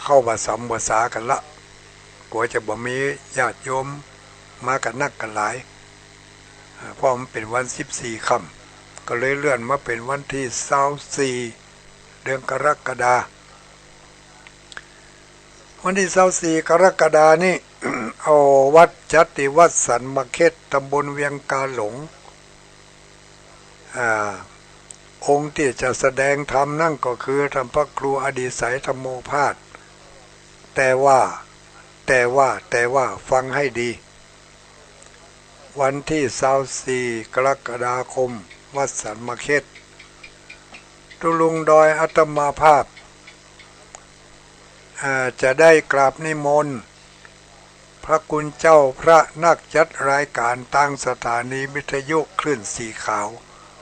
เข้าภาษากันละกลัวจะบ่มีญาติโยมมากันนักกันหลายเพราะมันเป็นวัน14ค่ำก็เลยเลื่อนมาเป็นวันที่24เดือนกรกฎาวันที่24กรกฎานี่ เอาวัดจัดที่วัดสันมะเข็ดตำบลเวียงกาหลงองค์ที่จะแสดงธรรมนั่นก็คือท่านพระครูอดิศัยธรรมโมภาสแต่ว่าฟังให้ดีวันที่24กรกฎาคมวัดสันมะเข็ดตุลุงดอยอาตมาภาพจะได้กราบนิมนต์พระคุณเจ้าพระนักจัดรายการตั้งสถานีวิทยุคลื่นสีขาว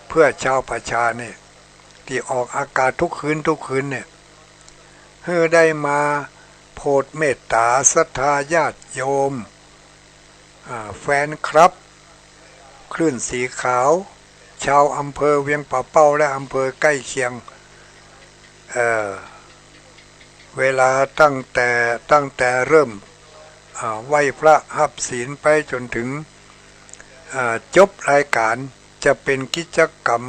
เพื่อชาวประชาเนี่ยที่ออกอากาศทุกคืนเนี่ยเพื่อได้มาโปรดเมตตาศรัทธาญาติโยมแฟนครับคลื่นสีขาวชาวอำเภอเวียงป่าเป้าและอำเภอใกล้เคียงเวลาตั้งแต่เริ่มไหว้พระหับศีลไปจนถึงจบรายการจะเป็นกิจกรรม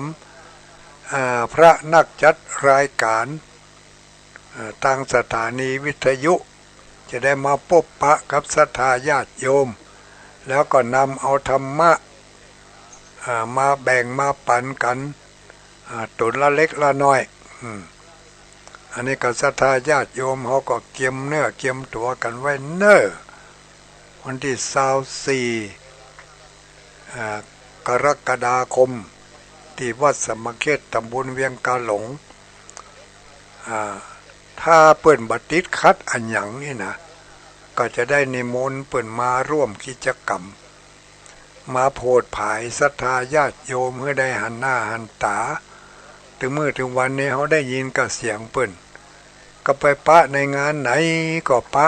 พระนักจัดรายการทางสถานีวิทยุจะได้มาพบปะกับศรัทธาญาติโยมแล้วก็นำเอาธรรมะมาแบ่งมาปันกันตุนละเล็กละน้อยอันนี้ก็ศรัทธาญาติโยมเขาก็เกียมเนื้อเกียมตัวกันไว้เน้อวันที่24กรกฎาคมที่วัดสันมะเข็ดตำบลเวียงกาหลงถ้าเปิ้นบัติดคัดอันหยังนี่นะ ก็จะได้นิมนต์เปิ่นมาร่วมกิจกรรมมาโพดผายศรัทธาญาติโยมเพื่อได้หันหน้าหันตาถึงมื้อถึงวันนี้เขาได้ยินกับเสียงเปิ่นก็ไปปะในงานไหนก็ปะ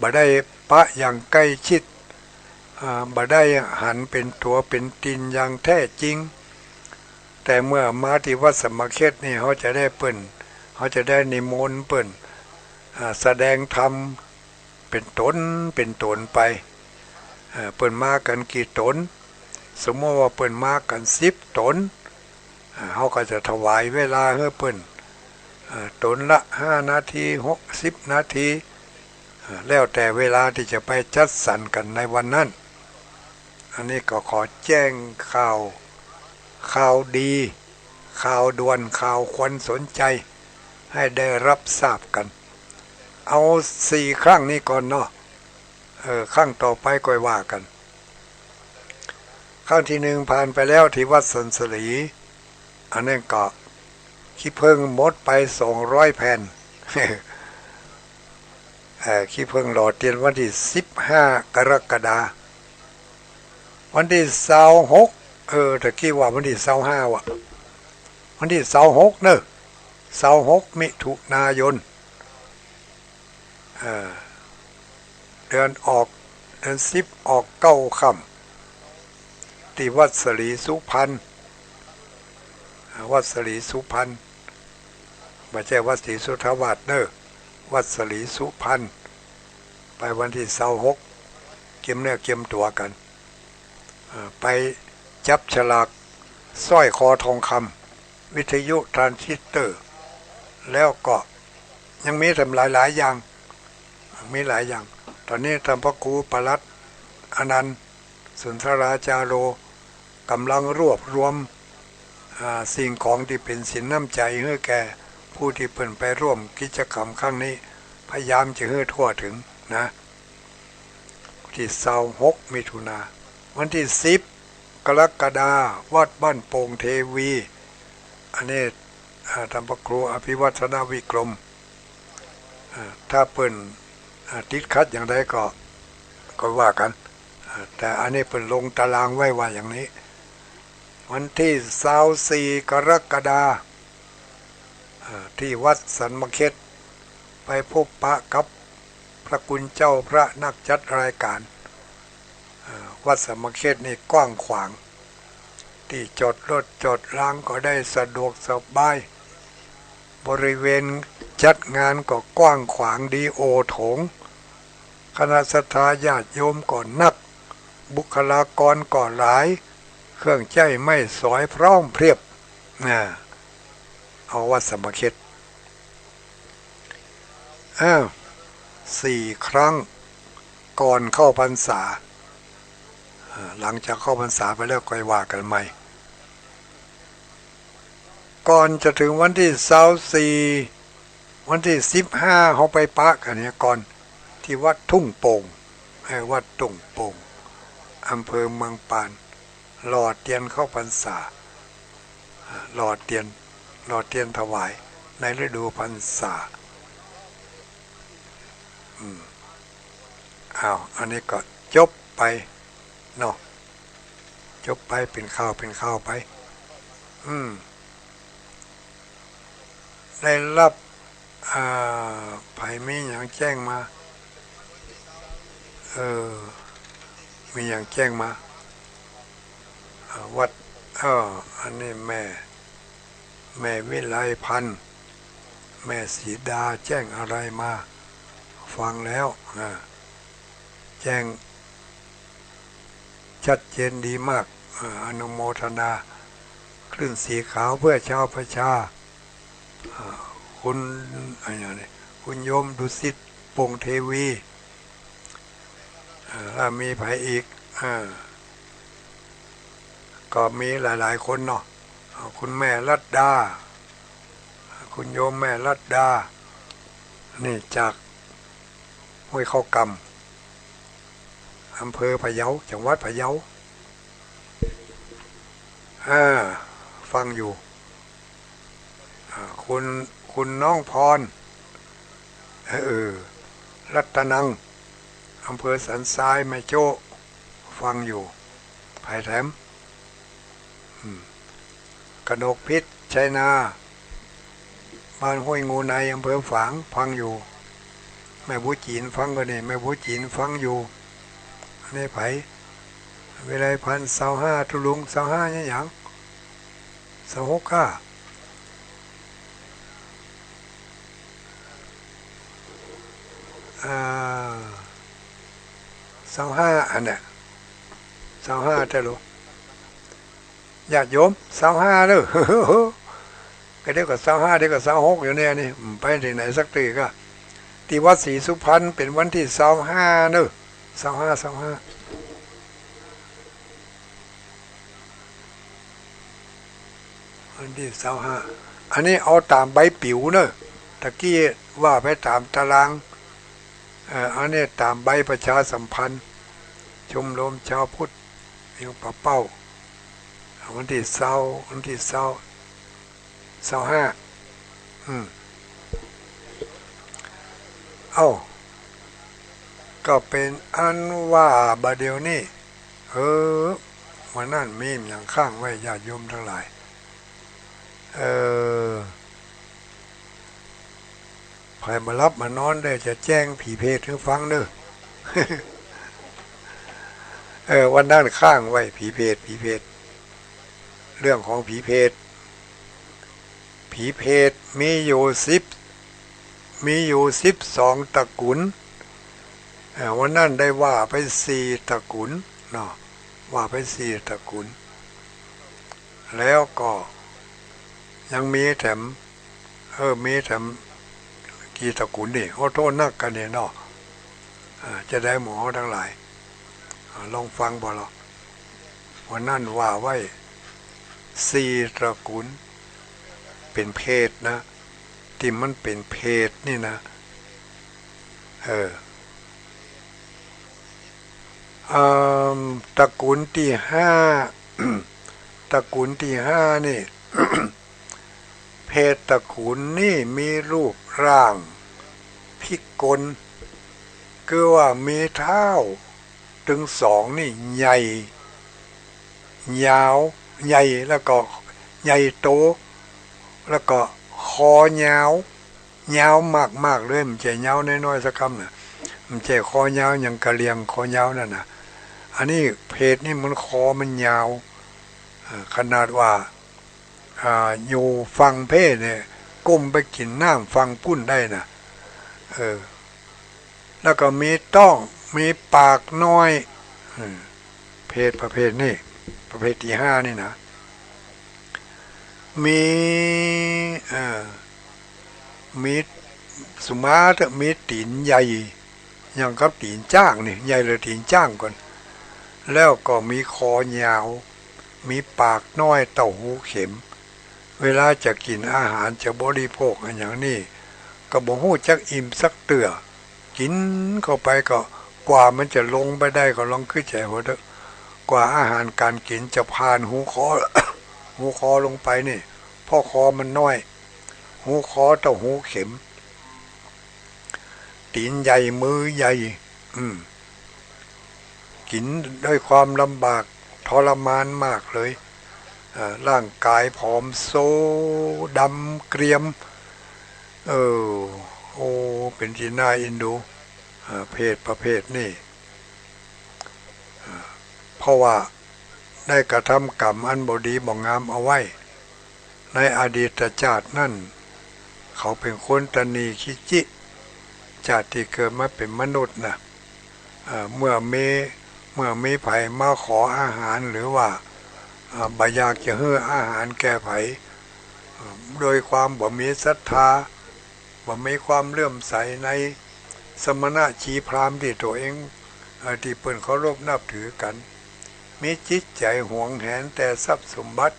บ่ได้ปะอย่างใกล้ชิดบ่ได้หันเป็นตัวเป็นตินอย่างแท้จริงแต่เมื่อมาที่วัดสมณเขตนี่เขาจะได้เปิ่นเขาจะได้นิมนต์เปิ่นแสดงธรรมเป็นตนไปเปิ่นมากันกี่ตนสมมติว่าเปิ่นมากัน10 ตนเขาก็จะถวายเวลาให้เปิ่นตนละ5 นาที60 นาทีแล้วแต่เวลาที่จะไปจัดสรรกันในวันนั้นอันนี้ก็ขอแจ้งข่าวดีข่าวด่วนข่าวควรสนใจให้ได้รับทราบกันเอา4 ครั้งนี้ก่อนเนาะครั้งต่อไปก็ว่ากันครั้งที่1ผ่านไปแล้วที่วัดสันสลีอันนั้นก็ขี้เพิ่งหมดไป200 แผ่นขี้เพิ่งหล่อเทียนวันที่15 กรกฎาคมวันที่26ตะกี้ว่าวันที่25ว่ะวันที่26เนอะ26 มิถุนายนเดือน10ออก9 ค่ำที่วัดสลีสุพรรณวัดสลีสุพรรณไม่ใช่วัดศรีสุทธาวาสเนอะวัดสลีสุพรรณไปวันที่26เก็บเนื้อเก็บตัวกันไปจับฉลากสร้อยคอทองคำวิทยุทรานซิสเตอร์แล้วก็ยังมีทำหลายอย่างมีหลายอย่างตอนนี้ท่านพระครูปลัดอนันต์สุนทราจาโรกำลังรวบรวมสิ่งของที่เป็นสินน้ำใจให้แก่ผู้ที่เพิ่นไปร่วมกิจกรรมครั้งนี้พยายามจะให้ทั่วถึงนะที่26 มิถุนาวันที่10 กรกฎาคมวัดบ้านโป่งเทวีอันนี้ท่านพระครูอภิวัฒนวิกรมถ้าเปิ้นติดขัดอย่างใดก็ว่ากันแต่อันนี้เปิ้นลงตารางไว้ว่าอย่างนี้วันที่24 กรกฎาคมที่วัดสันมะเข็ดไปพบปะกับพระคุณเจ้าพระนักจัดรายการวัดสันมะเข็ดนี่กว้างขวางที่จอดรถจอดรางก็ได้สะดวกสบายบริเวณจัดงานก็กว้างขวางดีโอโถงคณะสัตยาติโยมก็นักบุคลากรก็หลายเครื่องใจไม่สอยพร้อมเพรียบเอาวัดสมณเขต4 ครั้งก่อนเข้าพรรษาหลังจากเข้าพรรษาไปแล้วก็ว่ากันใหม่ก่อนจะถึงวันที่24วันที่15เขาไปปะกันเนี่ยก่อนที่วัดทุ่งโป่งวัดทุ่งโป่งอำเภอเมืองปานหล่อเทียนเข้าพรรษาหล่อเทียนถวายในฤดูพรรษาอันนี้ก็จบไปเนาะจบไปเป็นข้าวไปได้รับไผ่มีอย่างแจ้งมามีอย่างแจ้งมาวัดอันนี้แม่วิไลพันธ์แม่สีดาแจ้งอะไรมาฟังแล้วแจ้งชัดเจนดีมากอนุโมทนาคลื่นสีขาวเพื่อชาวประชาคุณโยมดุสิตโป่งเทวีถ้ามีไผอีกก็มีหลายคนเนาะคุณแม่รัตดาคุณโยมแม่รัตดานี่จากห้วยเข้ากำอำเภอพะเยาจังหวัดพะเยาฟังอยู่คุณน้องพร รัตนังอำเภอสันทรายแม่โจ้ฟังอยู่ไผ่แถมกนกพิษชัยนาบ้านห้วยงูในอำเภอฝางฟังอยู่แม่บูจีนฟังก็นี่แม่บูจีนฟังอยู่อันนี้ไผ่เวลาพัน25ทุลุง25เนี่ยอย่าง26ค่ะ25อันเนี่ย25เท่าไหร่ญาติโยม25เด้อก็เดี๋ยวก็25เดี๋ยวก็26อยู่เนี่ยนี่ไปที่ไหนสักทีก็ที่วัดศรีสุพรรณเป็นวันที่25เด้อ25วันที่25อันนี้เอาตามใบปิ๋วเนอะตะกี้ว่าไปตามตารางอันนี้ตามใบประชาสัมพันธ์ชมรมชาวพุทธเพียงป่าเป้าวันที่25เอ้าก็เป็นอันว่าบาเดียวนี่วันนั้นมีมอย่างข้างไว้ญาติโยมทั้งหลายใครมารับมานอนได้จะแจ้งผีเพศให้ฟังเด้อวันนั้นข้างไว้ผีเพศเรื่องของผีเพศมีอยู่12ตระกูลวันนั้นได้ว่าไป4ตระกูลเนาะว่าไป4ตระกูลแล้วก็ยังมีแถมมีแถมกี่ตระกูลนี่โทษนักกันเนี่ยเนาะจะได้หมอทั้งหลายลองฟังบ่ล่ะวันนั้นว่าไว้4ตระกูลเป็นเพศนะที่มันเป็นเพศนี่นะตระกูลที่5ตระกูลที่5นี่ เพศตระกูลนี่มีรูปร่างพิกลคือว่ามีเท้าถึง2นี่ใหญ่ยาวใหญ่แล้วก็ใหญ่โตแล้วก็คอยาวมากเลยมันจะยาวน้อยๆสักคำน่ะมันจะคอยาวอย่างกะเหรี่ยงคอยาวนั่นน่ะอันนี้เพศนี่มันคอมันยาวขนาดว่าอยู่ฟังเพศเนี่ยก้มไปกินน้ำฟังปุ้นได้นะแล้วก็มีต้องมีปากน้อยเพศประเภทนี้ประเภทที่5นี่นะมีสุมาเถอะมีตีนใหญ่อย่างกับตีนจ้างนี่ใหญ่เลยตีนจ้างก่อนแล้วก็มีคอยาวมีปากน้อยเต้าหูเข็มเวลาจะกินอาหารจะบริโภคอย่างนี้ก็บ่ฮู้จักอิ่มสักเตื่อกินเข้าไปก็กว่ามันจะลงไปได้ก็ลองขึ้นใจหัวเถอะกว่าอาหารการกินจะผ่านหูคอลงไปนี่เพราะคอมันน้อยหูคอเต้าหูเข็มตีนใหญ่มือใหญ่กินด้วยความลำบากทรมานมากเลยร่างกายผอมโซดำเกรียมเป็นที่น่าเอ็นดูเพศประเภทนี่เพราะว่าได้กระทำกรรมอันบดีบ่งามเอาไว้ในอดีตชาตินั่นเขาเป็นคนตนีคิจิชาติที่เกิดมาเป็นมนุษย์นะเมื่อมีไผมาขออาหารหรือว่าบอยากจะให้อาหารแก่ไผโดยความบ่มีศรัทธาบ่มีความเลื่อมใสในสมณะชีพราหมณ์ที่ตัวเองที่เปิ้นเคารพนับถือกันมีจิตใจหวงแหนแต่ทรัพย์สมบัติ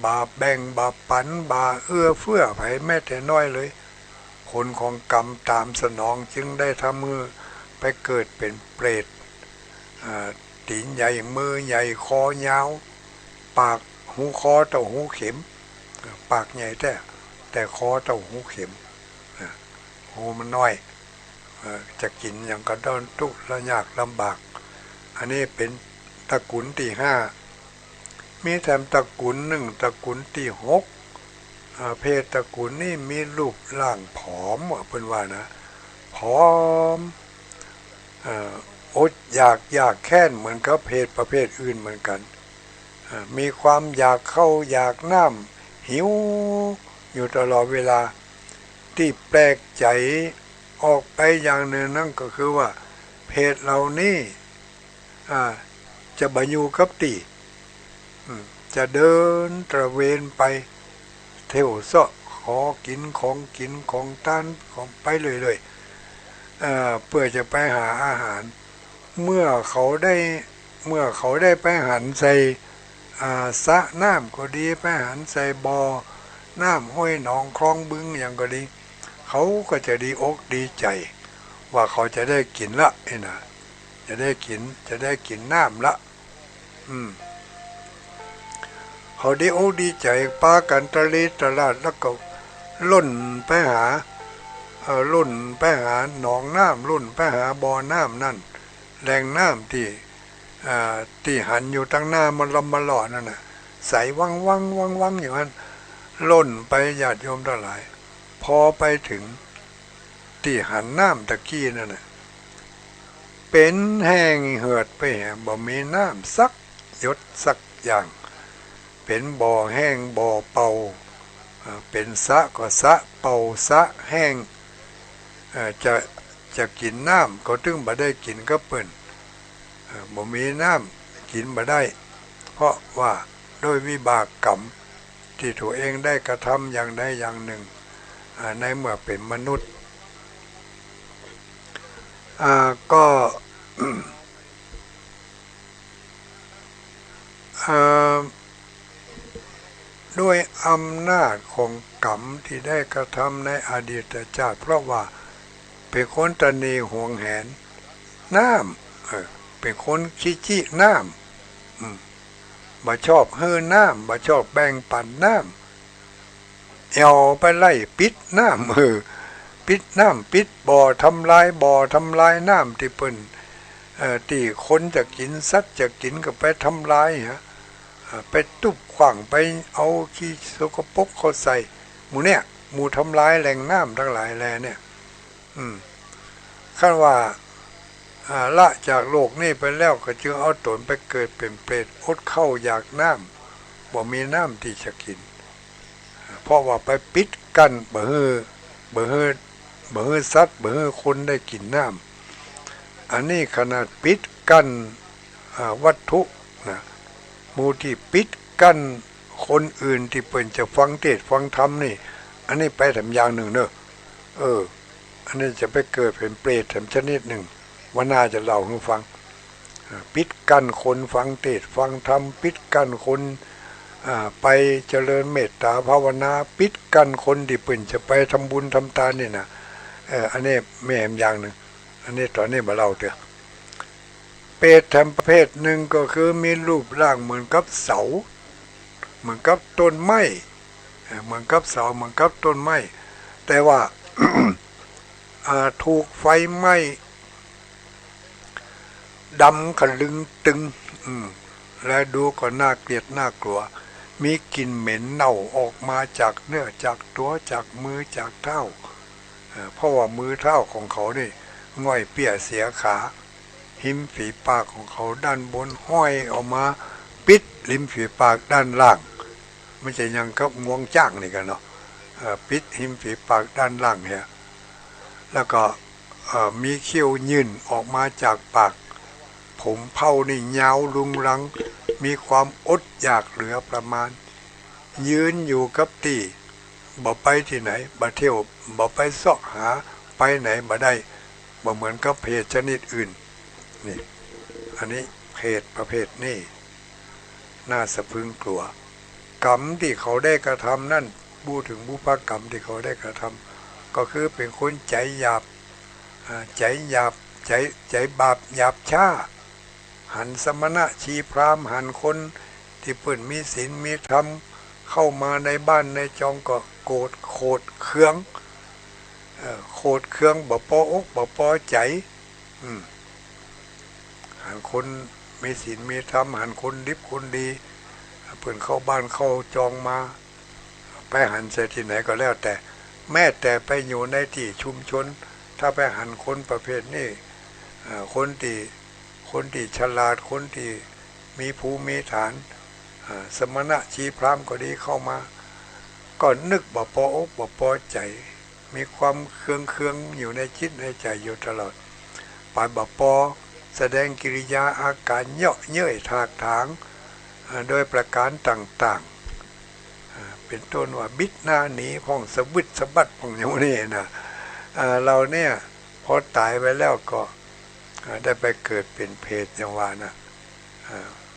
บาปแบ่งบาปปันบาเอื้อเฟื้อไผแม้แต่น้อยเลยผลของกรรมตามสนองจึงได้ทำมือไปเกิดเป็นเปรตตีนใหญ่มือใหญ่คอยาวปากหูคอเต่าหูเข็มปากใหญ่แต่คอเต่าหูเข็มหูมันน้อย จะกินอย่างกระด้อนทุกข์ละยากลำบากอันนี้เป็นตระกูลที่ห้ามีแถมตระกูลหนึ่งตระกูลที่หกเพศตระกูลนี่มีรูปร่างผอมเพิ่นว่านะผอมอดอยากแค้นเหมือนกับเพศประเภทอื่นเหมือนกันมีความอยากเข้าอยากน้ำหิวอยู่ตลอดเวลาที่แปลกใจออกไปอย่างหนึ่งนั่นก็คือว่าเพศเหล่านี้จะบรรยูกับตีจะเดินตระเวนไปเที่ยวเสาะขอกินของกินของทานของไปเลยเพื่อจะไปหาอาหารเมื่อเขาได้ไปหันใส่สระน้ำก็ดีไปหันใส่บ่อน้ำห้วยหนองคลองบึงอย่างก็ดีเขาก็จะดีอกดีใจว่าเขาจะได้กินละนะจะได้กินน้ำละเขาดีอกดีใจปากันตะลีตลาดแล้วก็ล่นไปหาหนองน้ำล่นไปหาบ่อน้ำนั่นแหล่งน้ำที่หันอยู่ตั้งหน้ามันลำมาหล่อนั่นน่ะใสวังอย่างนั้นล่นไปญาติโยมทั้งหลายพอไปถึงที่หันน้ำตะกี้นั่นน่ะเป็นแห้งเหือดไปแหมบ่มีน้ำสักหยดสักอย่างเป็นบ่อแห้งบ่อเป่าเป็นสระก็สระเป่าสระแห้งจะกินน้ำก็ตึงบ่ได้กินก็เปิ้นบ่มีน้ำกินบ่ได้เพราะว่าโดยวิบากกรรมที่ตัวเองได้กระทำอย่างใดอย่างหนึ่งในเมื่อเป็นมนุษย์ก็ ด้วยอำนาจของกรรมที่ได้กระทำในอดีตชาติเพราะว่าเป็นคนตนีหวงแหนน้ำเป็นคนขี้น้ำบ่ชอบเฮือน้ำบ่ชอบแบ่งปันน้ำเอาไปไล่ปิดน้ำปิดน้ำปิดบ่อทำลายน้ำที่เปิ้นที่คนจะกินสัตว์จะกินก็ไปทำลายไปตุบขวางไปเอาขี้สกปรกเขาใส่หมู่ทำลายแหล่งน้ำทั้งหลายแลเนี่ยขั้นว่าละจากโลกนี้ไปแล้วก็จึงเอาตนไปเกิดเป็นเปรตอดเข้าอยากน้ำบ่มีน้ำที่จะกินเพราะว่าไปปิดกันบ่ฮือสัตว์บ่ฮือคนได้กินน้ำอันนี้ขนาดปิดกันวัตถุนะหมู่ที่ปิดกันคนอื่นที่เปิ่นจะฟังเทศน์ฟังธรรมนี่อันนี้ไปทำอย่างหนึ่งเนอะอันนี้จะไปเกิดเป็นเปรตชนิดหนึ่งว่าน่าจะเล่าให้ฟังปิดกันคนฟังเทศน์ฟังธรรมปิดกันคนไปเจริญเมตตาภาวนาปิดกันคนที่เปิ่นจะไปทำบุญทำทานนี่นะอันนี้แม่มอย่างหนึ่งอันนี้ตอนนี้มาเล่าเถอะเปรตประเภทหนึ่งก็คือมีรูปร่างเหมือนกับเสาเหมือนกับต้นไม้เหมือนกับเสาเหมือนกับต้นไม้แต่ว่า ถูกไฟไหม้ดำขลึงตึงและดูก็น่าเกลียดน่ากลัวมีกลิ่นเหม็นเน่าออกมาจากเนื้อจากตัวจากมือจากเท้าเพราะว่ามือเท้าของเขานี่ง่อยเปียเสียขาหิมฝีปากของเขาด้านบนห้อยออกมาปิดริมฝีปากด้านล่างไม่ใช่ยังกับงวงจ้างนี่กันเนาะปิดหิมฝีปากด้านล่างเนี่ยแล้วก็มีเขี้ยวยื่นออกมาจากปากผมเผานี่ยาวลุงรังมีความอดอยากเหลือประมาณยืนอยู่กับที่บ่ไปที่ไหนบ่เที่ยวบ่ไปเสาะหาไปไหนบ่ได้บ่เหมือนกับเพศชนิดอื่นนี่อันนี้เพศประเภทนี้น่าสะพรึงกลัวกรรมที่เขาได้กระทำนั่นพูดถึงบุพกรรมที่เขาได้กระทำก็คือเป็นคนใจหยาบใจบาปหยาบช้าหันสมณะชีพราหมณ์หันคนที่เปิ่นมีศีลมีธรรมเข้ามาในบ้านในจองก็โกรธโคตรเคือง โคตรเครื่องบ่พออกบ่พอใจหันคนมีศีลมีธรรมหันคนดิบคนดีเพิ่นเข้าบ้านเข้าจองมาไปหันใส่ที่ไหนก็แล้วแต่แม้แต่ไปอยู่ในที่ชุมชนถ้าไปหันคนประเภทนี้คนที่ฉลาดคนที่มีภูมิฐานสมณะชีพราหมณ์ก็ดีเข้ามาก็นึกบ่พออกบ่พอใจมีความเคืองอยู่ในจิตในใจอยู่ตลอดปานบ่พอแสดงกิริยาอาการเยาะเย้ยถากถางโดยประการต่างๆเป็นต้นว่าบิดหน้าหนีพ่องสะบึดสะบัดพ่องอย่างนี้นะเราเนี่ยพอตายไปแล้วก็ได้ไปเกิดเป็นเพศอย่างว่านะ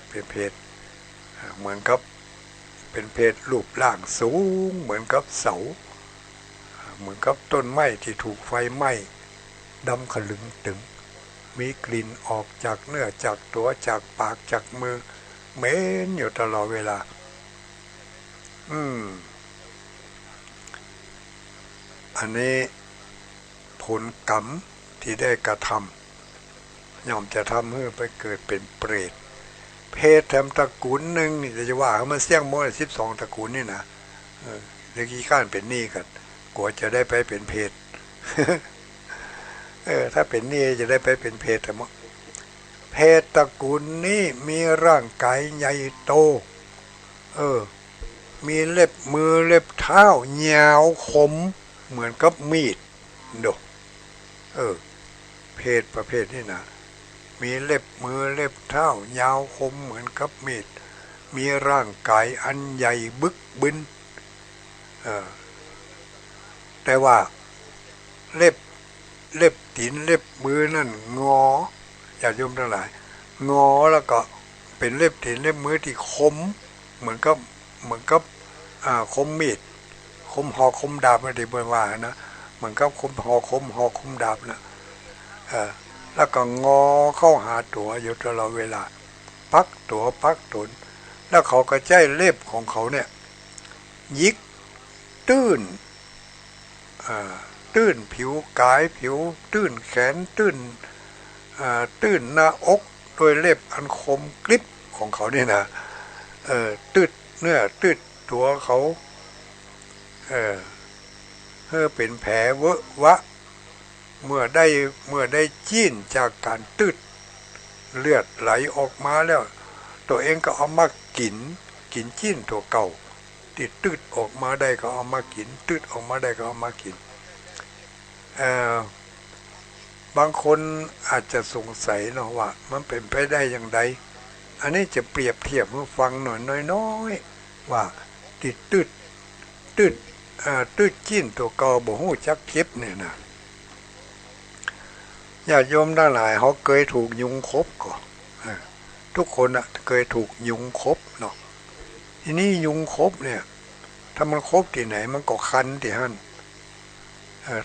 เป็นเพศเหมือนกับเป็นเพศรูปร่างสูงเหมือนกับเสาเหมือนกับต้นไม้ที่ถูกไฟไหม้ดำขลึงตึงมีกลิ่นออกจากเนื้อจากตัวจากปากจากมือเหม็นอยู่ตลอดเวลาอันนี้ผลกรรมที่ได้กระทำย่อมจะทำให้ไปเกิดเป็นเปรตเพศแถมตระกูลหนึ่งนี่จะว่ามันเสี่ยงโมด12 ตระกูลนี่นะเรื่องขี้ข้านเป็นหนี้กันกว่าจะได้ไปเป็นเพศ ถ้าเป็นหนี้จะได้ไปเป็นเพศแต่มั้งเพศตระกูลนี้มีร่างกายใหญ่โตมีเล็บมือเล็บเท้ายาวคมเหมือนกับมีดดกเพศประเภทนี้นะมีเล็บมือเล็บเท้ายาวคมเหมือนกับมีดมีร่างกายอันใหญ่บึกบึนแต่ว่าเล็บตีนเล็บมือนั่นงออย่าโยมทั้งหลายงอแล้วก็เป็นเล็บตีนเล็บมือที่คมเหมือนกับคมมีดคมหอกคมดาบไม่ได้บอกว่านะเหมือนกับคมหอกคมดาบนะแล้วก็งอเข้าหาตัวอยู่ตลอดเวลาปักตัวปักตนแล้วเขาก็ใช้เล็บของเขาเนี่ยยิกตื้นผิวกายผิวตื้นแขนตื้นหน้าอกโดยเล็บอันคมกริบของเขาเนี่ยนะตื้นเนื้อตื้นตัวเขาเป็นแผลเวอะวะเมื่อได้จี้นจากการตื้นเลือดไหลออกมาแล้วตัวเองก็เอามากินจี้นตัวเก่าที่ตืดออกมาได้ก็เอามากินตืดออกมาได้ก็เอามากินบางคนอาจจะสงสัยเนาะว่ามันเป็นไปได้อย่างไรอันนี้จะเปรียบเทียบให้ฟังหน่อยน้อยๆว่าที่ตืดจิ้นตัวเก่าบ่ฮู้จักเก็บเนี่ยนะญาติโยมทั้งหลายเขาเคยถูกยุงคบก่อนทุกคนเคยถูกยุงคบเนาะทีนี้ยุงคบเนี่ยถ้ามันคบที่ไหนมันก็คันที่หั่น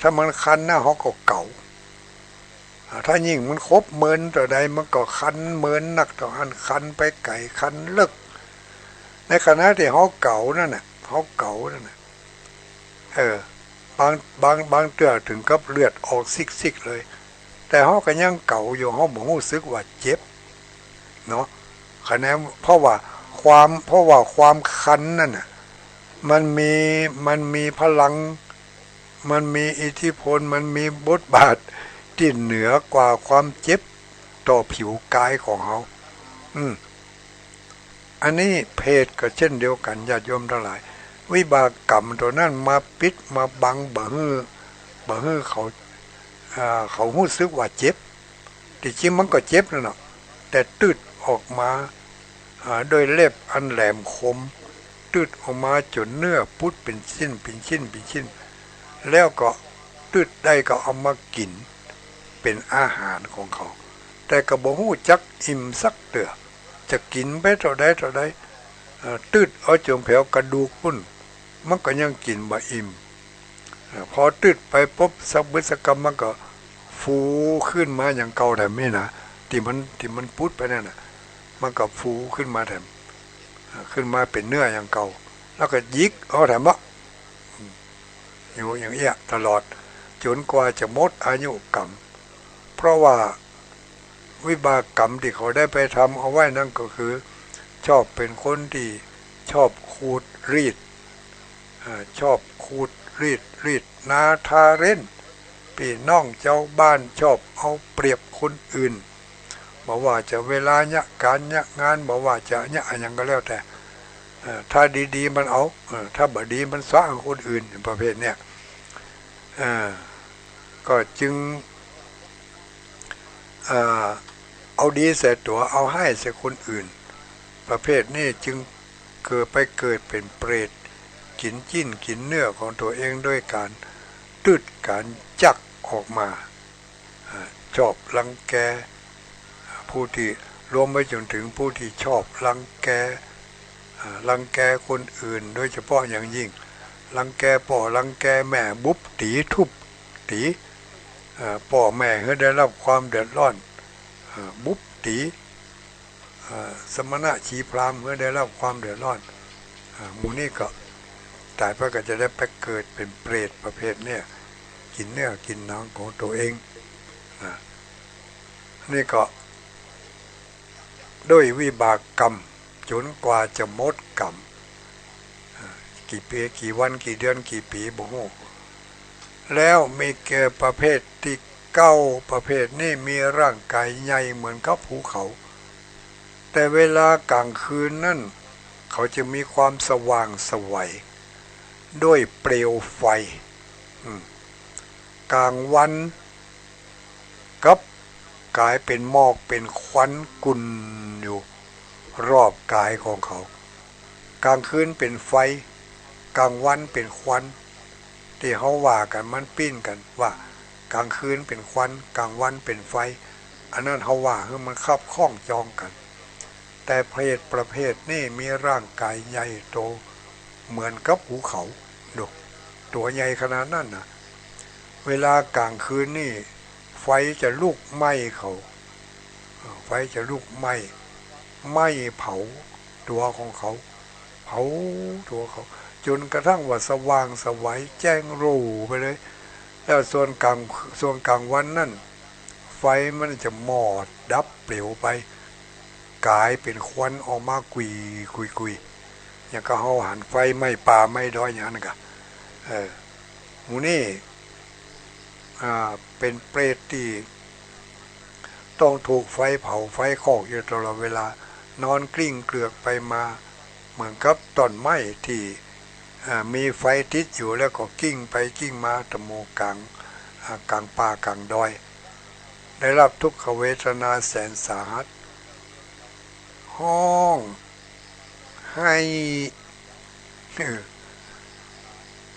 ถ้ามันคันหน้าเขาก็เก่าถ้ายิ่งมันคบเมินต่อใดมันก็คันเมินนักต่อหันคันไปไก่คันเลิกในขณะที่เขาเก่านั่นน่ะบางเตื้อถึงกับเลือดออกซิกเลยแต่เขาก็ยังเก่าอยู่เขาบ่รู้สึกว่าเจ็บเนาะคะแนนเพราะว่าความคันนั่นน่ะมันมีพลังมันมีอิทธิพลมันมีบทบาทที่เหนือกว่าความเจ็บต่อผิวกายของเขาอันนี้เพศก็เช่นเดียวกันญาติโยมทั้งหลายวิบากกรรมตัวนั้นมาปิดมาบังบ่ฮื้อเขารู้สึกว่าเจ็บที่จริงมันก็เจ็บนั่นแหละแต่ตืดออกมาโดยเล็บอันแหลมคมตืดออกมาจนเนื้อพุดเป็นชิ้นแล้วก็ตืดได้ก็เอามากินเป็นอาหารของเขาแต่ก็บ่ฮู้จักอิ่มสักเตื้อจะกินไปเท่าใดตืดเอาจนแผ่วกระดูกพุ่นมันก็ยังกินบ่อิ่มพอตืดไปปุ๊บสักบึสักกรรมมันก็ฟูขึ้นมาอย่างเก่าแต่ไม่นะที่มันพุดไปนั่นน่ะมันก็ฟูขึ้นมาแถมขึ้นมาเป็นเนื้ออย่างเก่าแล้วก็ยิกเอาแถมว่าอยู่อย่างเงี้ยตลอด จนกว่าจะหมดอายุกรรมเพราะว่าวิบากกรรมที่เขาได้ไปทำเอาไว้นั่นก็คือชอบเป็นคนที่ชอบขูดรีดชอบขูดรีดนาทาเร้นพี่น้องเจ้าบ้านชอบเอาเปรียบคนอื่นบอกว่าจะเวลาเนี่ยการเนี่ยงานบอกว่าจะเนี่ยอย่างก็แล้วแต่ถ้าดีๆมันเอาถ้าบ่ดีมันสร้างคนอื่นประเภทเนี้ยก็จึงเอาดีใส่ตัวเอาให้ใส่คนอื่นประเภทนี้จึงเกิดเป็นเปรตกินจิ้นกินเนื้อของตัวเองด้วยการตืดการจักออกมาชอบรังแกผู้ที่รวมไปจนถึงผู้ที่ชอบรังแกคนอื่นโดยเฉพาะอย่างยิ่งรังแกพ่อรังแกแม่บุบตีทุบตีพ่อแม่ให้ได้รับความเดือดร้อนบุบตีสมณะชีพราหมณ์ให้ได้รับความเดือดร้อนหมู่นี้ก็ตายไปก็จะได้ไปเกิดเป็นเปรตประเภทเนี่ยกินเนื้อกินหนังของตัวเองนี่ก็ด้วยวิบากกรรมจนกว่าจะหมดกรรมกี่ปีกี่วันกี่เดือนกี่ปีบ่ฮู้แล้วมีเกิดประเภทที่ประเภทนี้มีร่างกายใหญ่เหมือนกับภูเขาแต่เวลากลางคืนนั่นเขาจะมีความสว่างไสวด้วยเปลวไฟกลางวันกับกลายเป็นหมอกเป็นควันกุ่นอยู่รอบกายของเขากลางคืนเป็นไฟกลางวันเป็นควันที่เขาว่ากันมันปิ้นกันว่ากลางคืนเป็นควันกลางวันเป็นไฟอันนั้นเขาว่าคือมันคับข้องจองกันแต่เพศประเภทนี้มีร่างกายใหญ่โตเหมือนกับภูเขาดูตัวใหญ่ขนาดนั้นนะเวลากลางคืนนี่ไฟจะลุกไหม้เขาไฟจะลุกไหม้เผาตัวของเขาเผาตัวเขาจนกระทั่งว่าสว่างสวัยแจ้งรู้ไปเลยแล้วส่วนกลางวันนั่นไฟมันจะหมอดดับเปลวไปกลายเป็นควันออกมากุยอย่างก็เขาหันไฟไม่ป่าไม่ดอยอย่างนั้นก็หมูนี่เป็นเปรตที่ต้องถูกไฟเผาไฟคอกอยู่ตลอดเวลานอนกลิ้งเกลือกไปมาเหมือนกับต้นไม้ที่มีไฟติดอยู่แล้วก็กิ้งไปกิ้งมาตะโมกลางป่ากลางดอยได้รับทุกขเวทนาแสนสาหัสห้องให้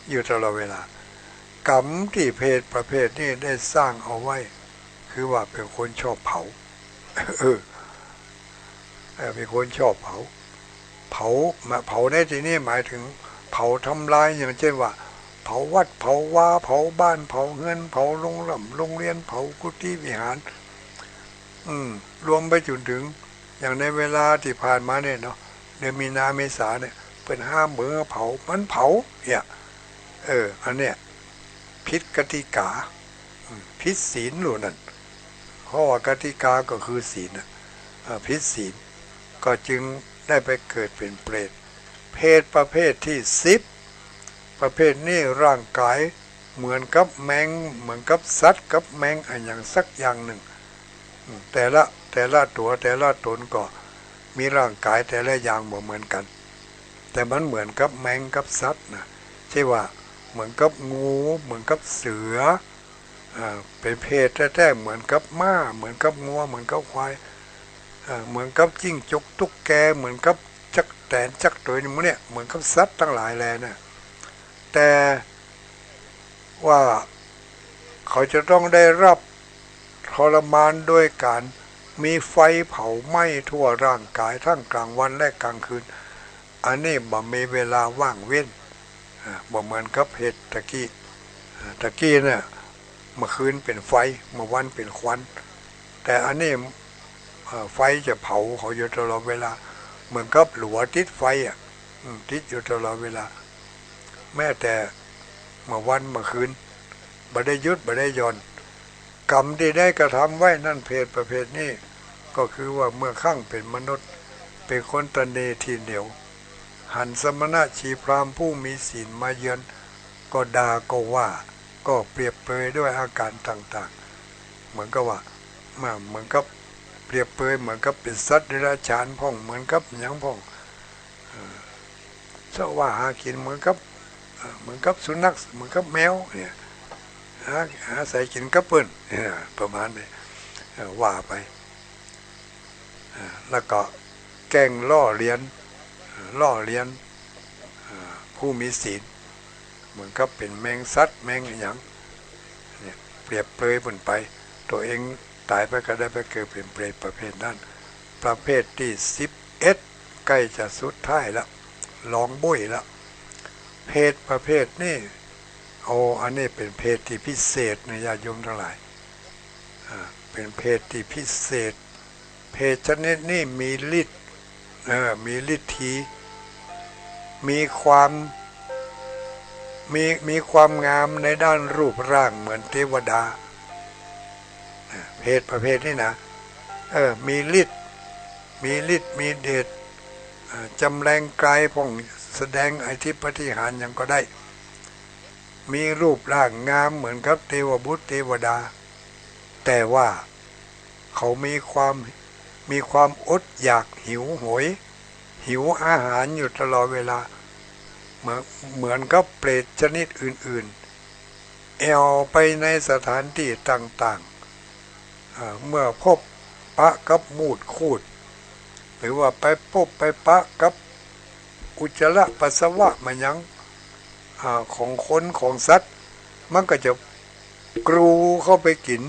อยู่ตลอดเวลากรรมที่ประเภทนี้ได้สร้างเอาไว้คือว่าเป็นคนชอบเผาเป็นคนชอบเผามาเผาในที่นี้หมายถึงเผาทำลายอย่างเช่นว่าเผาวัดเผาวาเผาบ้านเผาเงินเผาโรงเรียนเผากุฏิวิหารรวมไปจนถึงอย่างในเวลาที่ผ่านมาเนี่ยเนาะเดือนมีนาเมษาเนี่ยเป็นห้ามเบื่อเผามันเผาเนี่ยอันเนี้ยผิดกติกาผิดศีลหรือนั่นเพราะว่ากติกาก็คือศีลผิดศีลก็จึงได้ไปเกิดเป็นเปรตเพศประเภทที่10ประเภทนี้ร่างกายเหมือนกับแมงเหมือนกับสัตว์กับแมงอันอย่างสักอย่างหนึ่งแต่ละตัวแต่ละตนก็มีร่างกายแต่ละอย่างเหมือนกันแต่มันเหมือนกับแมงกับสัตว์นะใช่ว่าเหมือนกับงูเหมือนกับเสือเป็นเพศแท้ๆเหมือนกับม้าเหมือนกับงัวเหมือนกับควายเหมือนกับจิ้งจกตุ๊กแกเหมือนกับจักแตนจักตัวนี้เนี่ยเหมือนกับสัตว์ทั้งหลายแลนะแต่ว่าเขาจะต้องได้รับทรมานด้วยการมีไฟเผาไหม้ทั่วร่างกายทั้งกลางวันและกลางคืนอันนี้บ่มีเวลาว่างเว้นบ่เหมือนกับเหตุตะกี้เนี่ยเมื่อคืนเป็นไฟเมื่อวันเป็นควันแต่อันนี้ไฟจะเผาเขาอยู่ตลอดเวลาเหมือนกับหลัวติดไฟติดอยู่ตลอดเวลาแม้แต่เมื่อวันเมื่อคืน บ่ได้ยุดบ่ได้หย่อนกรรมที่ได้กระทำไว้นั่นเพศประเภทนี้ก็คือว่าเมื่อข้างเป็นมนุษย์เป็นคนตนีทีเหนียวหันสมณะชีพราหมณ์ผู้มีศีลมาเยือนก็ด่าก็ว่าก็เปรียบเปรยด้วยอาการต่างๆเหมือนกับว่าเหมือนกับเปรียบเปรยเหมือนกับเป็นสัตว์เดรัจฉานพ่องเหมือนกับหยังพ่องเสว่าหากินเหมือนกับสุนัขเหมือนกับแมวเนี่ยหาใส่กินกับเปิ้นประมาณนี้ว่าไปแล้วก็แกล้งล่อเลียนผู้มีศีลเหมือนกับเป็นแมงสัตว์แมงอย่างเนี่ยเปรียบเปรยบนไปตัวเองตายไปก็ได้ไปเกิดเป็นเปรตประเภทนั้นประเภทที่11ใกล้จะสุดท้ายแล้วลองบุ้ยแล้วเพศประเภทนี้อันนี้เป็นเพศที่พิเศษนะญาติโยมทั้งหลายเป็นเพศที่พิเศษเพศชนิดนี้มีฤทธิ์มีฤทธีมีความงามในด้านรูปร่างเหมือนเทวดาเพศประเภทนี้นะมีฤทธิ์มีเดชจำแรงกายพ่องแสดงอิทธิปาฏิหาริย์อย่างก็ได้มีรูปร่างงามเหมือนกับเทวบุตรเทวดาแต่ว่าเขามีความอดอยากหิวโหยหิวอาหารอยู่ตลอดเวลาเหมือนกับเปรตชนิดอื่นๆแอวไปในสถานที่ต่างๆเมื่อพบปะกับมูดคูดหรือว่าไปพบไปปะกับอุจจาระปัสสาวะมันยังของคนของสัตว์มันก็จะกรูเข้าไปกิน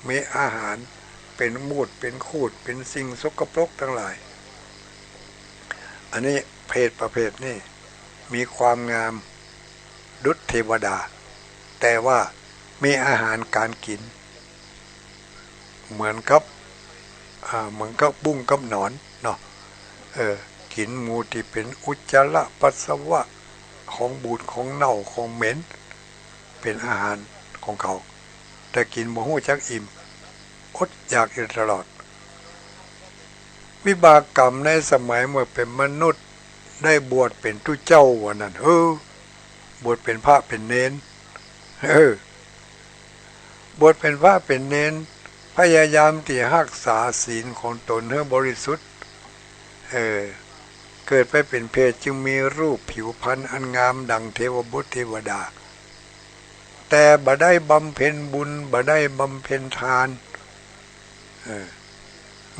มีอาหารเป็นมูดเป็นคูดเป็นสิ่งสกปรกทั้งหลายอันนี้เพศประเภทนี้มีความงามดุจเทวดาแต่ว่ามีอาหารการกินเหมือนกับบุ้งกับหนอนเนาะกินหมูที่เป็นอุจจาระปัสสาวะของบูดของเน่าของเหม็นเป็นอาหารของเขาแต่กินบ่ฮู้จักอิ่มอดอยากอยู่ตลอดวิบากกรรมในสมัยเมื่อเป็นมนุษย์ได้บวชเป็นทุเจ้าวันนั้นบวชเป็นพระเป็นเณรบวชเป็นพระเป็นเณรพยายามที่รักษาศีลของตนให้บริสุทธิ์เกิดไปเป็นเพศจึงมีรูปผิวพรรณอันงามดังเทวบุตรเทวดาแต่บ่ได้บำเพ็ญบุญบ่ได้บำเพ็ญทาน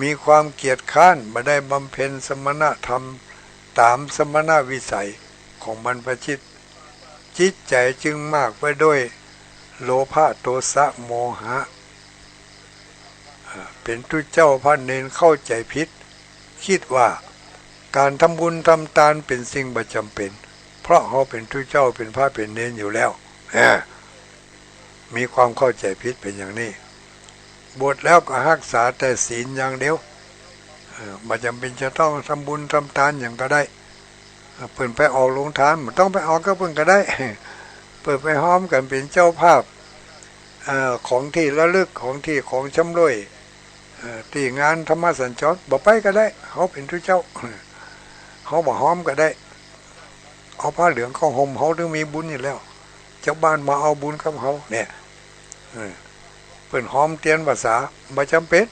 มีความเกียจคร้านบ่ได้บำเพ็ญสมณธรรมตามสมณวิสัยของบรรพชิตจิตใจจึงมากไปด้วยโลภะโทสะโมหะเป็นทุเจ้าพระเนรเข้าใจผิดคิดว่าการทำบุญทำทานเป็นสิ่งประจำเป็นเพราะเขาเป็นทุเจ้าเป็นพระเป็นเนรอยู่แล้วมีความเข้าใจผิดเป็นอย่างนี้บวชแล้วก็รักษาแต่ศีลอย่างเดียวไม่จำเป็นจะต้องทำบุญทำทานอย่างก็ได้เพิ่นไปออกโรงทานมันต้องไปออกก็เพิ่นก็ได้เปิดไปห้อมกันเป็นเจ้าภาพของที่ระลึกของชำร่วยที่งานธรรมสัญจรบ่ไปก็ได้เขาเป็นทุเจ้าเขาบ่ห้อมก็ได้เอาผ้าเหลืองเข้าห่มเขาถึงมีบุญอยู่แล้วเจ้าบ้านมาเอาบุญกับเขาเนี่ยเพิ่นห้อมเตียนภาษาบ่จำเป็น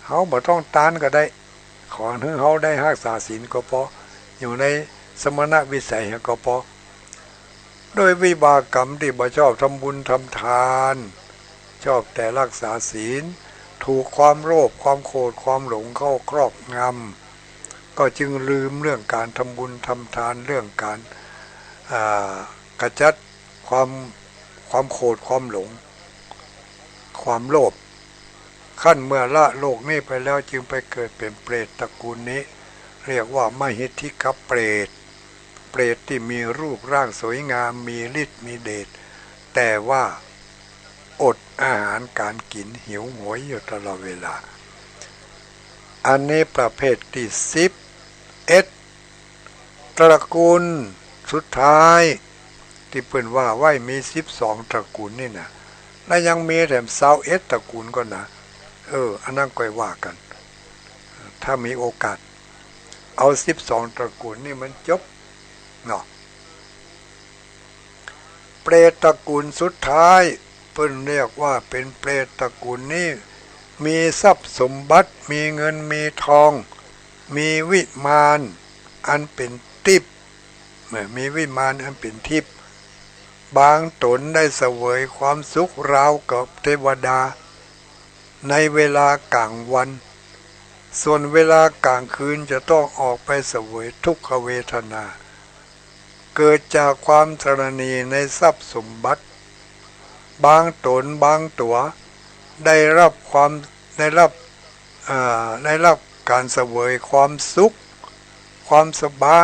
เขาบ่ต้องตานก็ได้ขอให้เขาได้รักษาศีลก็พออยู่ในสมณวิสัยก็พอโดยวิบากกรรมที่บ่ชอบทำบุญทำทานชอบแต่รักษาศีลถูกความโลภความโกรธความหลงเข้าครอบงำก็จึงลืมเรื่องการทำบุญทำทานเรื่องการกระจัดความโกรธความหลงความโลภขั้นเมื่อละโลกนี้ไปแล้วจึงไปเกิดเป็นเปรตตระกูลนี้เรียกว่ามหิทธิกเปรตที่มีรูปร่างสวยงามมีฤทธิ์มีเดชแต่ว่าอดอาหารการกินหิวโหยอยู่ตลอดเวลาอันนี้ประเภทที่11ตระกูลสุดท้ายท ที่เปิ้นว่าไว้มี12ตระกูลนี่นะและยังมีแถม21ตระกูลก็นะอันนั้นก็ว่ากันถ้ามีโอกาสเอา12ตระกูลนี่มันจบเนาะเปรตตระกูลสุดท้ายเปิ้นเรียกว่าเป็นเปรตตระกูลนี้มีทรัพย์สมบัติมีเงินมีทองมีวิมานอันเป็นทิพย์มีวิมานอันเป็นทิพย์บางตนได้เสวยความสุขราวกับเทวดาในเวลากลางวันส่วนเวลากลางคืนจะต้องออกไปเสวยทุกขเวทนาเกิดจากความตระหนี่ในทรัพย์สมบัติบางตนบางตัวได้รับการเสวยความสุขความสบา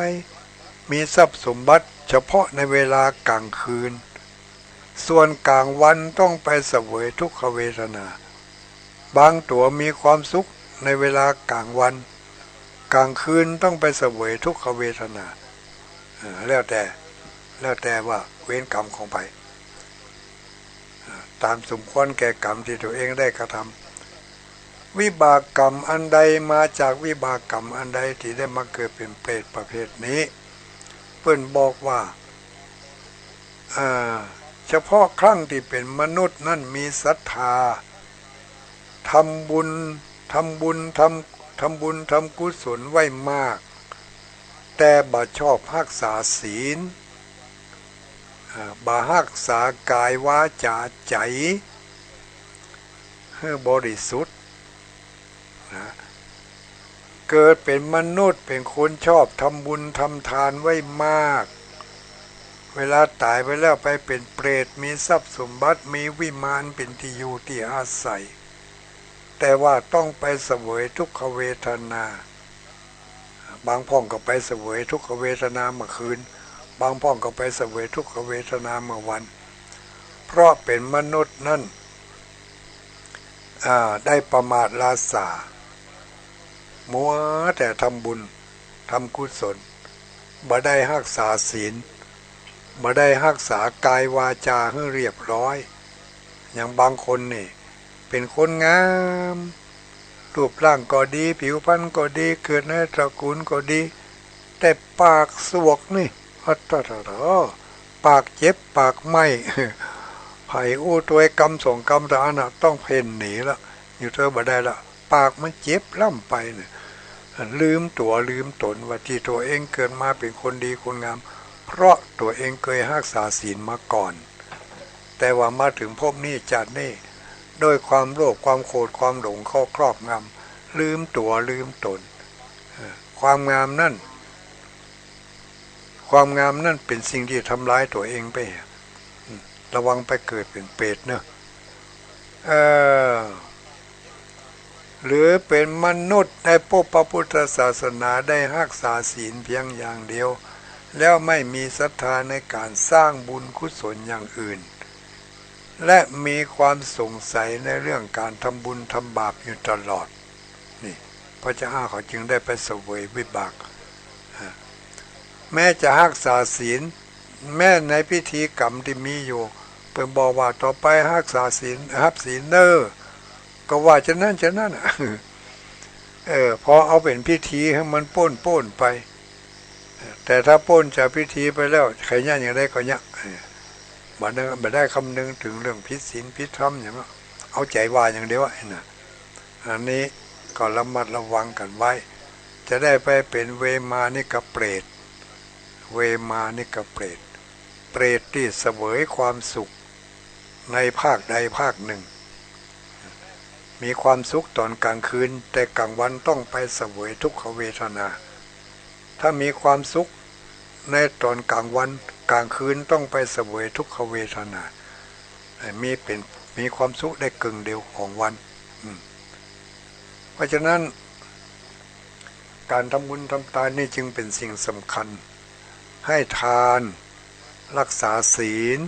ยมีทรัพย์สมบัติเฉพาะในเวลากลางคืนส่วนกลางวันต้องไปเสวยทุกขเวทนาบางตัวมีความสุขในเวลากลางวันกลางคืนต้องไปเสวยทุกขเวทนาแล้วแต่ว่าเวรกรรมของไปตามสมควรแก่กรรมที่ตัวเองได้กระทำวิบากกรรมอันใดมาจากวิบากกรรมอันใดที่ได้มาเกิดเป็นเปรตประเภทนี้เพิ่นบอกว่าเฉพาะครั้งที่เป็นมนุษย์นั่นมีศรัทธาทำบุญทำกุศลไว้มากแต่บ่ชอบรักษาศีลบ่รักษากายวาจาใจให้บริสุทธิ์เกิดเป็นมนุษย์เป็นคนชอบทำบุญทำทานไว้มากเวลาตายไปแล้วไปเป็นเปรตมีทรัพย์สมบัติมีวิมานเป็นที่อยู่ที่อาศัยแต่ว่าต้องไปเสวยทุกขเวทนาบางพ่องก็ไปเสวยทุกขเวทนาเมื่อคืนบางพ่องก็ไปเสวยทุกขเวทนาเมื่อวันเพราะเป็นมนุษย์นั่นได้ประมาทลาสามัวแต่ทำบุญทำกุศลบ่ได้รักษาศีลบ่ได้รักษากายวาจาให้เรียบร้อยอย่างบางคนนี่เป็นคนงามรูปร่างก็ดีผิวพรรณก็ดีเกิดในตระกูลก็ดีแต่ปากสวกนี่ปากเจ็บปากไหม้ไผ่อู้ตัวกรรมส่งกรรมตาน่ะต้องเพ่นหนีละอยู่เธอบ่ได้ละปากมันเจ็บล่ำไปเนี่ยลืมตัวลืมตนว่าที่ตัวเองเกิดมาเป็นคนดีคนงามเพราะตัวเองเคยรักษาศีลมาก่อนแต่ว่ามาถึงภพนี้จัดนี่โดยความโลภความโกรธความหลงเข้าครอบงำลืมตัวลืมตนความงามนั่นเป็นสิ่งที่ทำร้ายตัวเองไประวังไปเกิดเป็นเปรตเนอะหรือเป็นมนุษย์ในพระพุทธศาสนาได้รักษาศีลเพียงอย่างเดียวแล้วไม่มีศรัทธาในการสร้างบุญกุศลอย่างอื่นและมีความสงสัยในเรื่องการทำบุญทำบาปอยู่ตลอดนี่พระเจ้าเขาจึงได้ไปเสวยวิบากแม้จะรักษาศีลแม้ในพิธีกรรมที่มีอยู่เพิ่นบอกว่าต่อไปรักษาศีลศีลเนอก็ว่าจะนั่นพอเอาเป็นพิธีให้มันป้นไปแต่ถ้าป้นจากพิธีไปแล้วใครเนี่ยอย่างไรก็เนี่ยบ่ได้คำนึงถึงเรื่องพิศีลพิธรรมอย่างนั้นเอาใจว่าอย่างเดียวนะอันนี้ก็ระมัดระวังกันไว้จะได้ไปเป็นเวมานิกเปรตเวมานิกเปรตเปรตที่เสวยความสุขในภาคใดภาคหนึ่งมีความสุขตอนกลางคืนแต่กลางวันต้องไปเสวยทุกขเวทนาถ้ามีความสุขในตอนกลางวันกลางคืนต้องไปเสวยทุกขเวทนามีความสุขได้กึ่งเดียวของวันเพราะฉะนั้นการทำบุญทำทานนี่จึงเป็นสิ่งสำคัญให้ทานรักษาศีล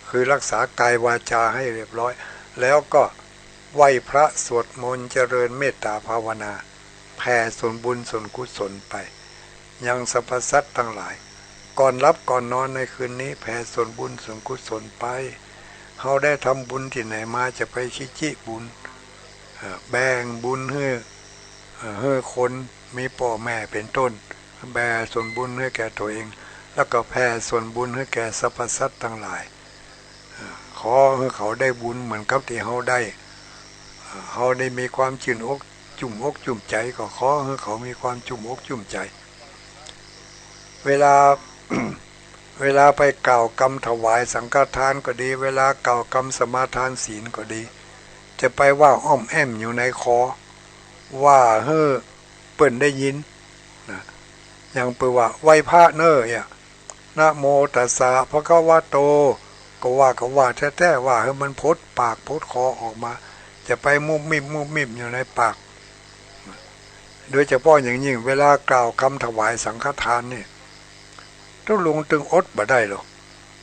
คือรักษากายวาจาให้เรียบร้อยแล้วก็ไหว้พระสวดมนต์เจริญเมตตาภาวนาแผ่ส่วนบุญส่วนกุศลไปยังสรรพสัตว์ทั้งหลาย ก่อนรับก่อนนอนในคืนนี้แผ่ส่วนบุญส่วนกุศลไปเขาได้ทำบุญที่ไหนมาจะไปชี้บุญแบ่งบุญให้คนมีพ่อแม่เป็นต้นแบ่งส่วนบุญให้แก่ตัวเองแล้วก็แผ่ส่วนบุญให้แก่สรรพสัตว์ทั้งหลายขอให้เขาได้บุญเหมือนกับที่เขาได้เขาได้มีความชื่นอกจุ่มอกจุ่มใจก็ขอให้เขามีความจุ่มอกจุ่มใจเวลา เวลาไปกล่าวกรรมถวายสังฆทานก็ดีเวลากล่าวกรรมสมาทานศีลก็ดีจะไปว่าอ้อมแอมอยู่ในคอว่าเฮ้อเปิ่นได้ยินนะอย่างเปิ่นว่าไหว้พระเนอเนี่ยนะโมตัสสะภะคะวะโตก็ว่าแท้ๆว่าให้มันพดปากพดคอออกมาจะไปมุบมิบอยู่ในปากโดยเฉพาะอย่างยิ่งเวลากล่าวคำถวายสังฆทานเนี่ยต้องลงตึงอดบ่ได้หรอก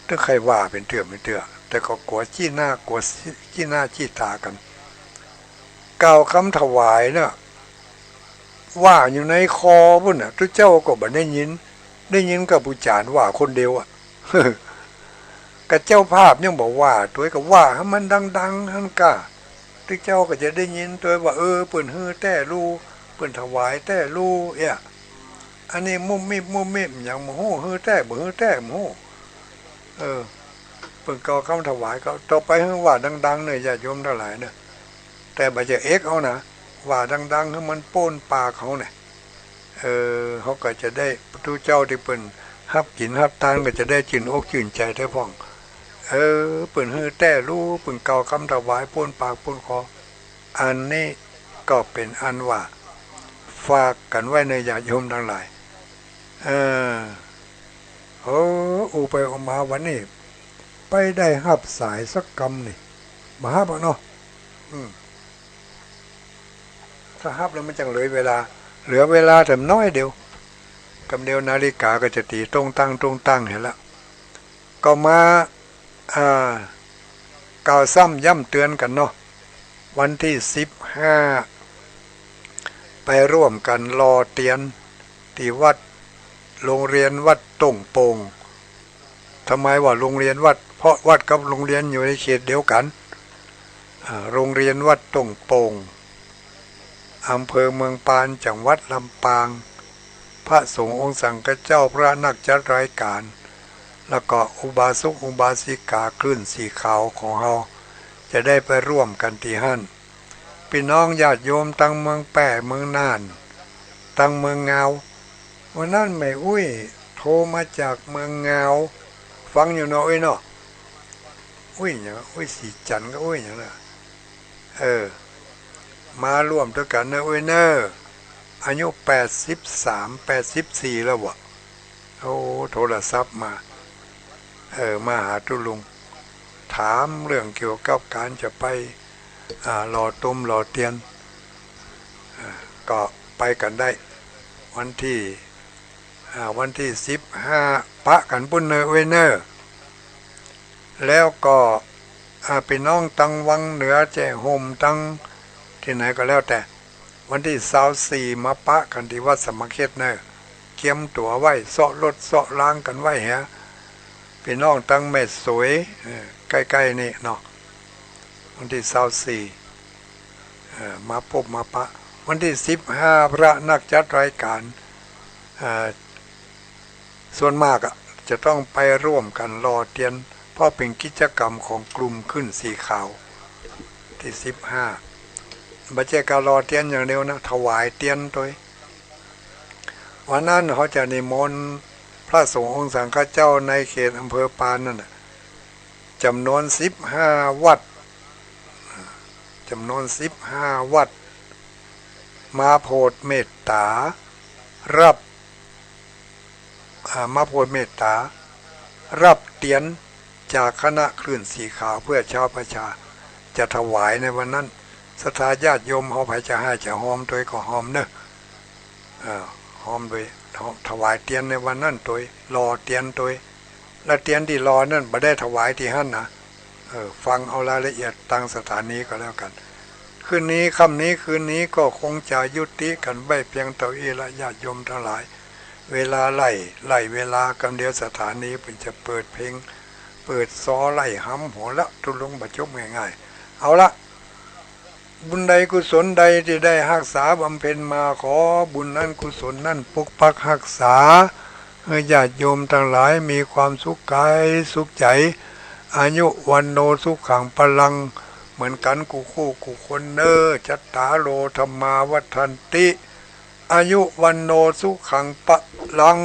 ถ้าใครว่าเป็นเถื่อแต่ก็กลัวจี้หน้าตากันกล่าวคำถวายเนี่ยว่าอยู่ในคอพุ่นน่ะทุกเจ้าก็บ่ได้ยินกับผู้จารว่าคนเดียวอ่ะ กับเจ้าภาพยังบอกว่าตัวก็ว่าให้มันดังๆหั่นกะทุกเจ้าก็จะได้ยินตัวว่าเปิ้นฮือแต่รู้เปิ้นถวายแต่รู้เนี่ยอันนี้มุมมิบอย่างโมโหฮือแต่บ่ฮือแต่โมโหเปิ้นก็คำถวายก็ต่อไปฮือว่าดังๆเนี่ยญาติโยมทั้งหลายเนี่ยแต่บ่จะเอ็กเอานะว่าดังๆให้มันโป้นปากเขาเนี่ยเขาก็จะได้ทุกเจ้าที่เปิ้นฮับกินฮับทานก็จะได้ชื่นอกชื่นใจได้พ่องเปิ้นฮือแต่รู้เปิ้นเก่าคำถวายโป้นปากโป้นคออันนี้ก็เป็นอันว่าฝากกันไว้ในญาติโยมทั้งหลายอุไปออกมาวันนี้ไปได้หับสายสักกรรมนี่มาหับเนาะถ้าหับแล้วมันจังเหลือเวลาแต่น้อยเดียวกำเดียวนาฬิกาก็จะตีตรงตั้งเห็นแล้วก็มากล่าวซ้ำย้ำเตือนกันเนาะวันที่15ไปร่วมกันรอเตียนที่วัดโรงเรียนวัดต่งโป่งทำไมว่าโรงเรียนวัดเพราะวัดกับโรงเรียนอยู่ในเขตเดียวกันโรงเรียนวัดต่งโป่งอำเภอเมืองปานจังหวัดลำปางพระสงฆ์องค์สังฆเจ้าพระนักจัดรายการแล้วก็อุบาสกอุบาสิกาคลื่นสีขาวของเราจะได้ไปร่วมกันที่หั่นพี่น้องญาติโยมตั้งเมืองแป่เมืองน่านตั้งเมืองเงาวันนั้นแม่อุ้ยโทรมาจากเมืองเงาฟังอยู่เนาะเนาะอย่างสีจันทร์ก็อย่างนั้นมาร่วมด้วยกันนะเนออายุ84แล้ววะโทรศัพท์มามาหาตุลุงถามเรื่องเกี่ยวกับการจะไปหล่อต้มหล่อเตียนก็ไปกันได้วันที่15ปะกันปุ้นเนอแล้วก็พี่น้องตังวังเหนือแจ้ห่มตังที่ไหนก็แล้วแต่วันที่24มาปะกันที่วัดสมเขตเนอเกียมตั๋วไว้เสาะรถเสาะล้างกันไว้ฮะพี่น้องตังแม่สวยใกล้ๆนี่เนาะวันที่24มาพบมาปะวันที่15พระนักจัดรายการส่วนมากจะต้องไปร่วมกันรอเตียนเพราะเป็นกิจกรรมของกลุ่มขึ้นสีขาวที่15บัจเจการรอเตียนอย่างเดียวนะถวายเตียนตัววันนั้นเขาจะนิมนต์พระสงฆ์องค์สังฆเจ้าในเขตอำเภอปานนั่นจำนวน15 วัดมาโปรดเมตตารับเตียนจากคณะคลื่นสีขาวเพื่อชาวประชาจะถวายในวันนั้นศรัทธาญาติโยมเขาไปจะให้จะหอมตัวก็หอมเนอะหอมโดยถวายเตียนในวันนั้นตัวรอเตียนตัวและเตียนที่รอนั่นไม่ได้ถวายที่หั่นนะฟังเอารายละเอียดตั้งสถานีก็แล้วกันคืนนี้ค่ำนี้คืนนี้ก็คงจะยุติกันไว้เพียงเท่านี้ละญาติโยมทั้งหลาย เวลาไล่เวลากำเดียวสถานีเป็นจะเปิดเพลงเปิดซอไล่ห้ำหัวละทุลุงบรรจบง่ายๆเอาละบุญใดกุศลใดที่ได้รักษาบำเพ็ญมาขอบุญนั้นกุศลนั้นปกปักรักษาให้ญาติโยมทั้งหลายมีความสุขกายสุขใจอายุวันโนสุขังพลังเหมือนกันกูคู่กูคนเนอจัตตาโลธรรมาวัฏันติอายุวันโนสุขังพลัง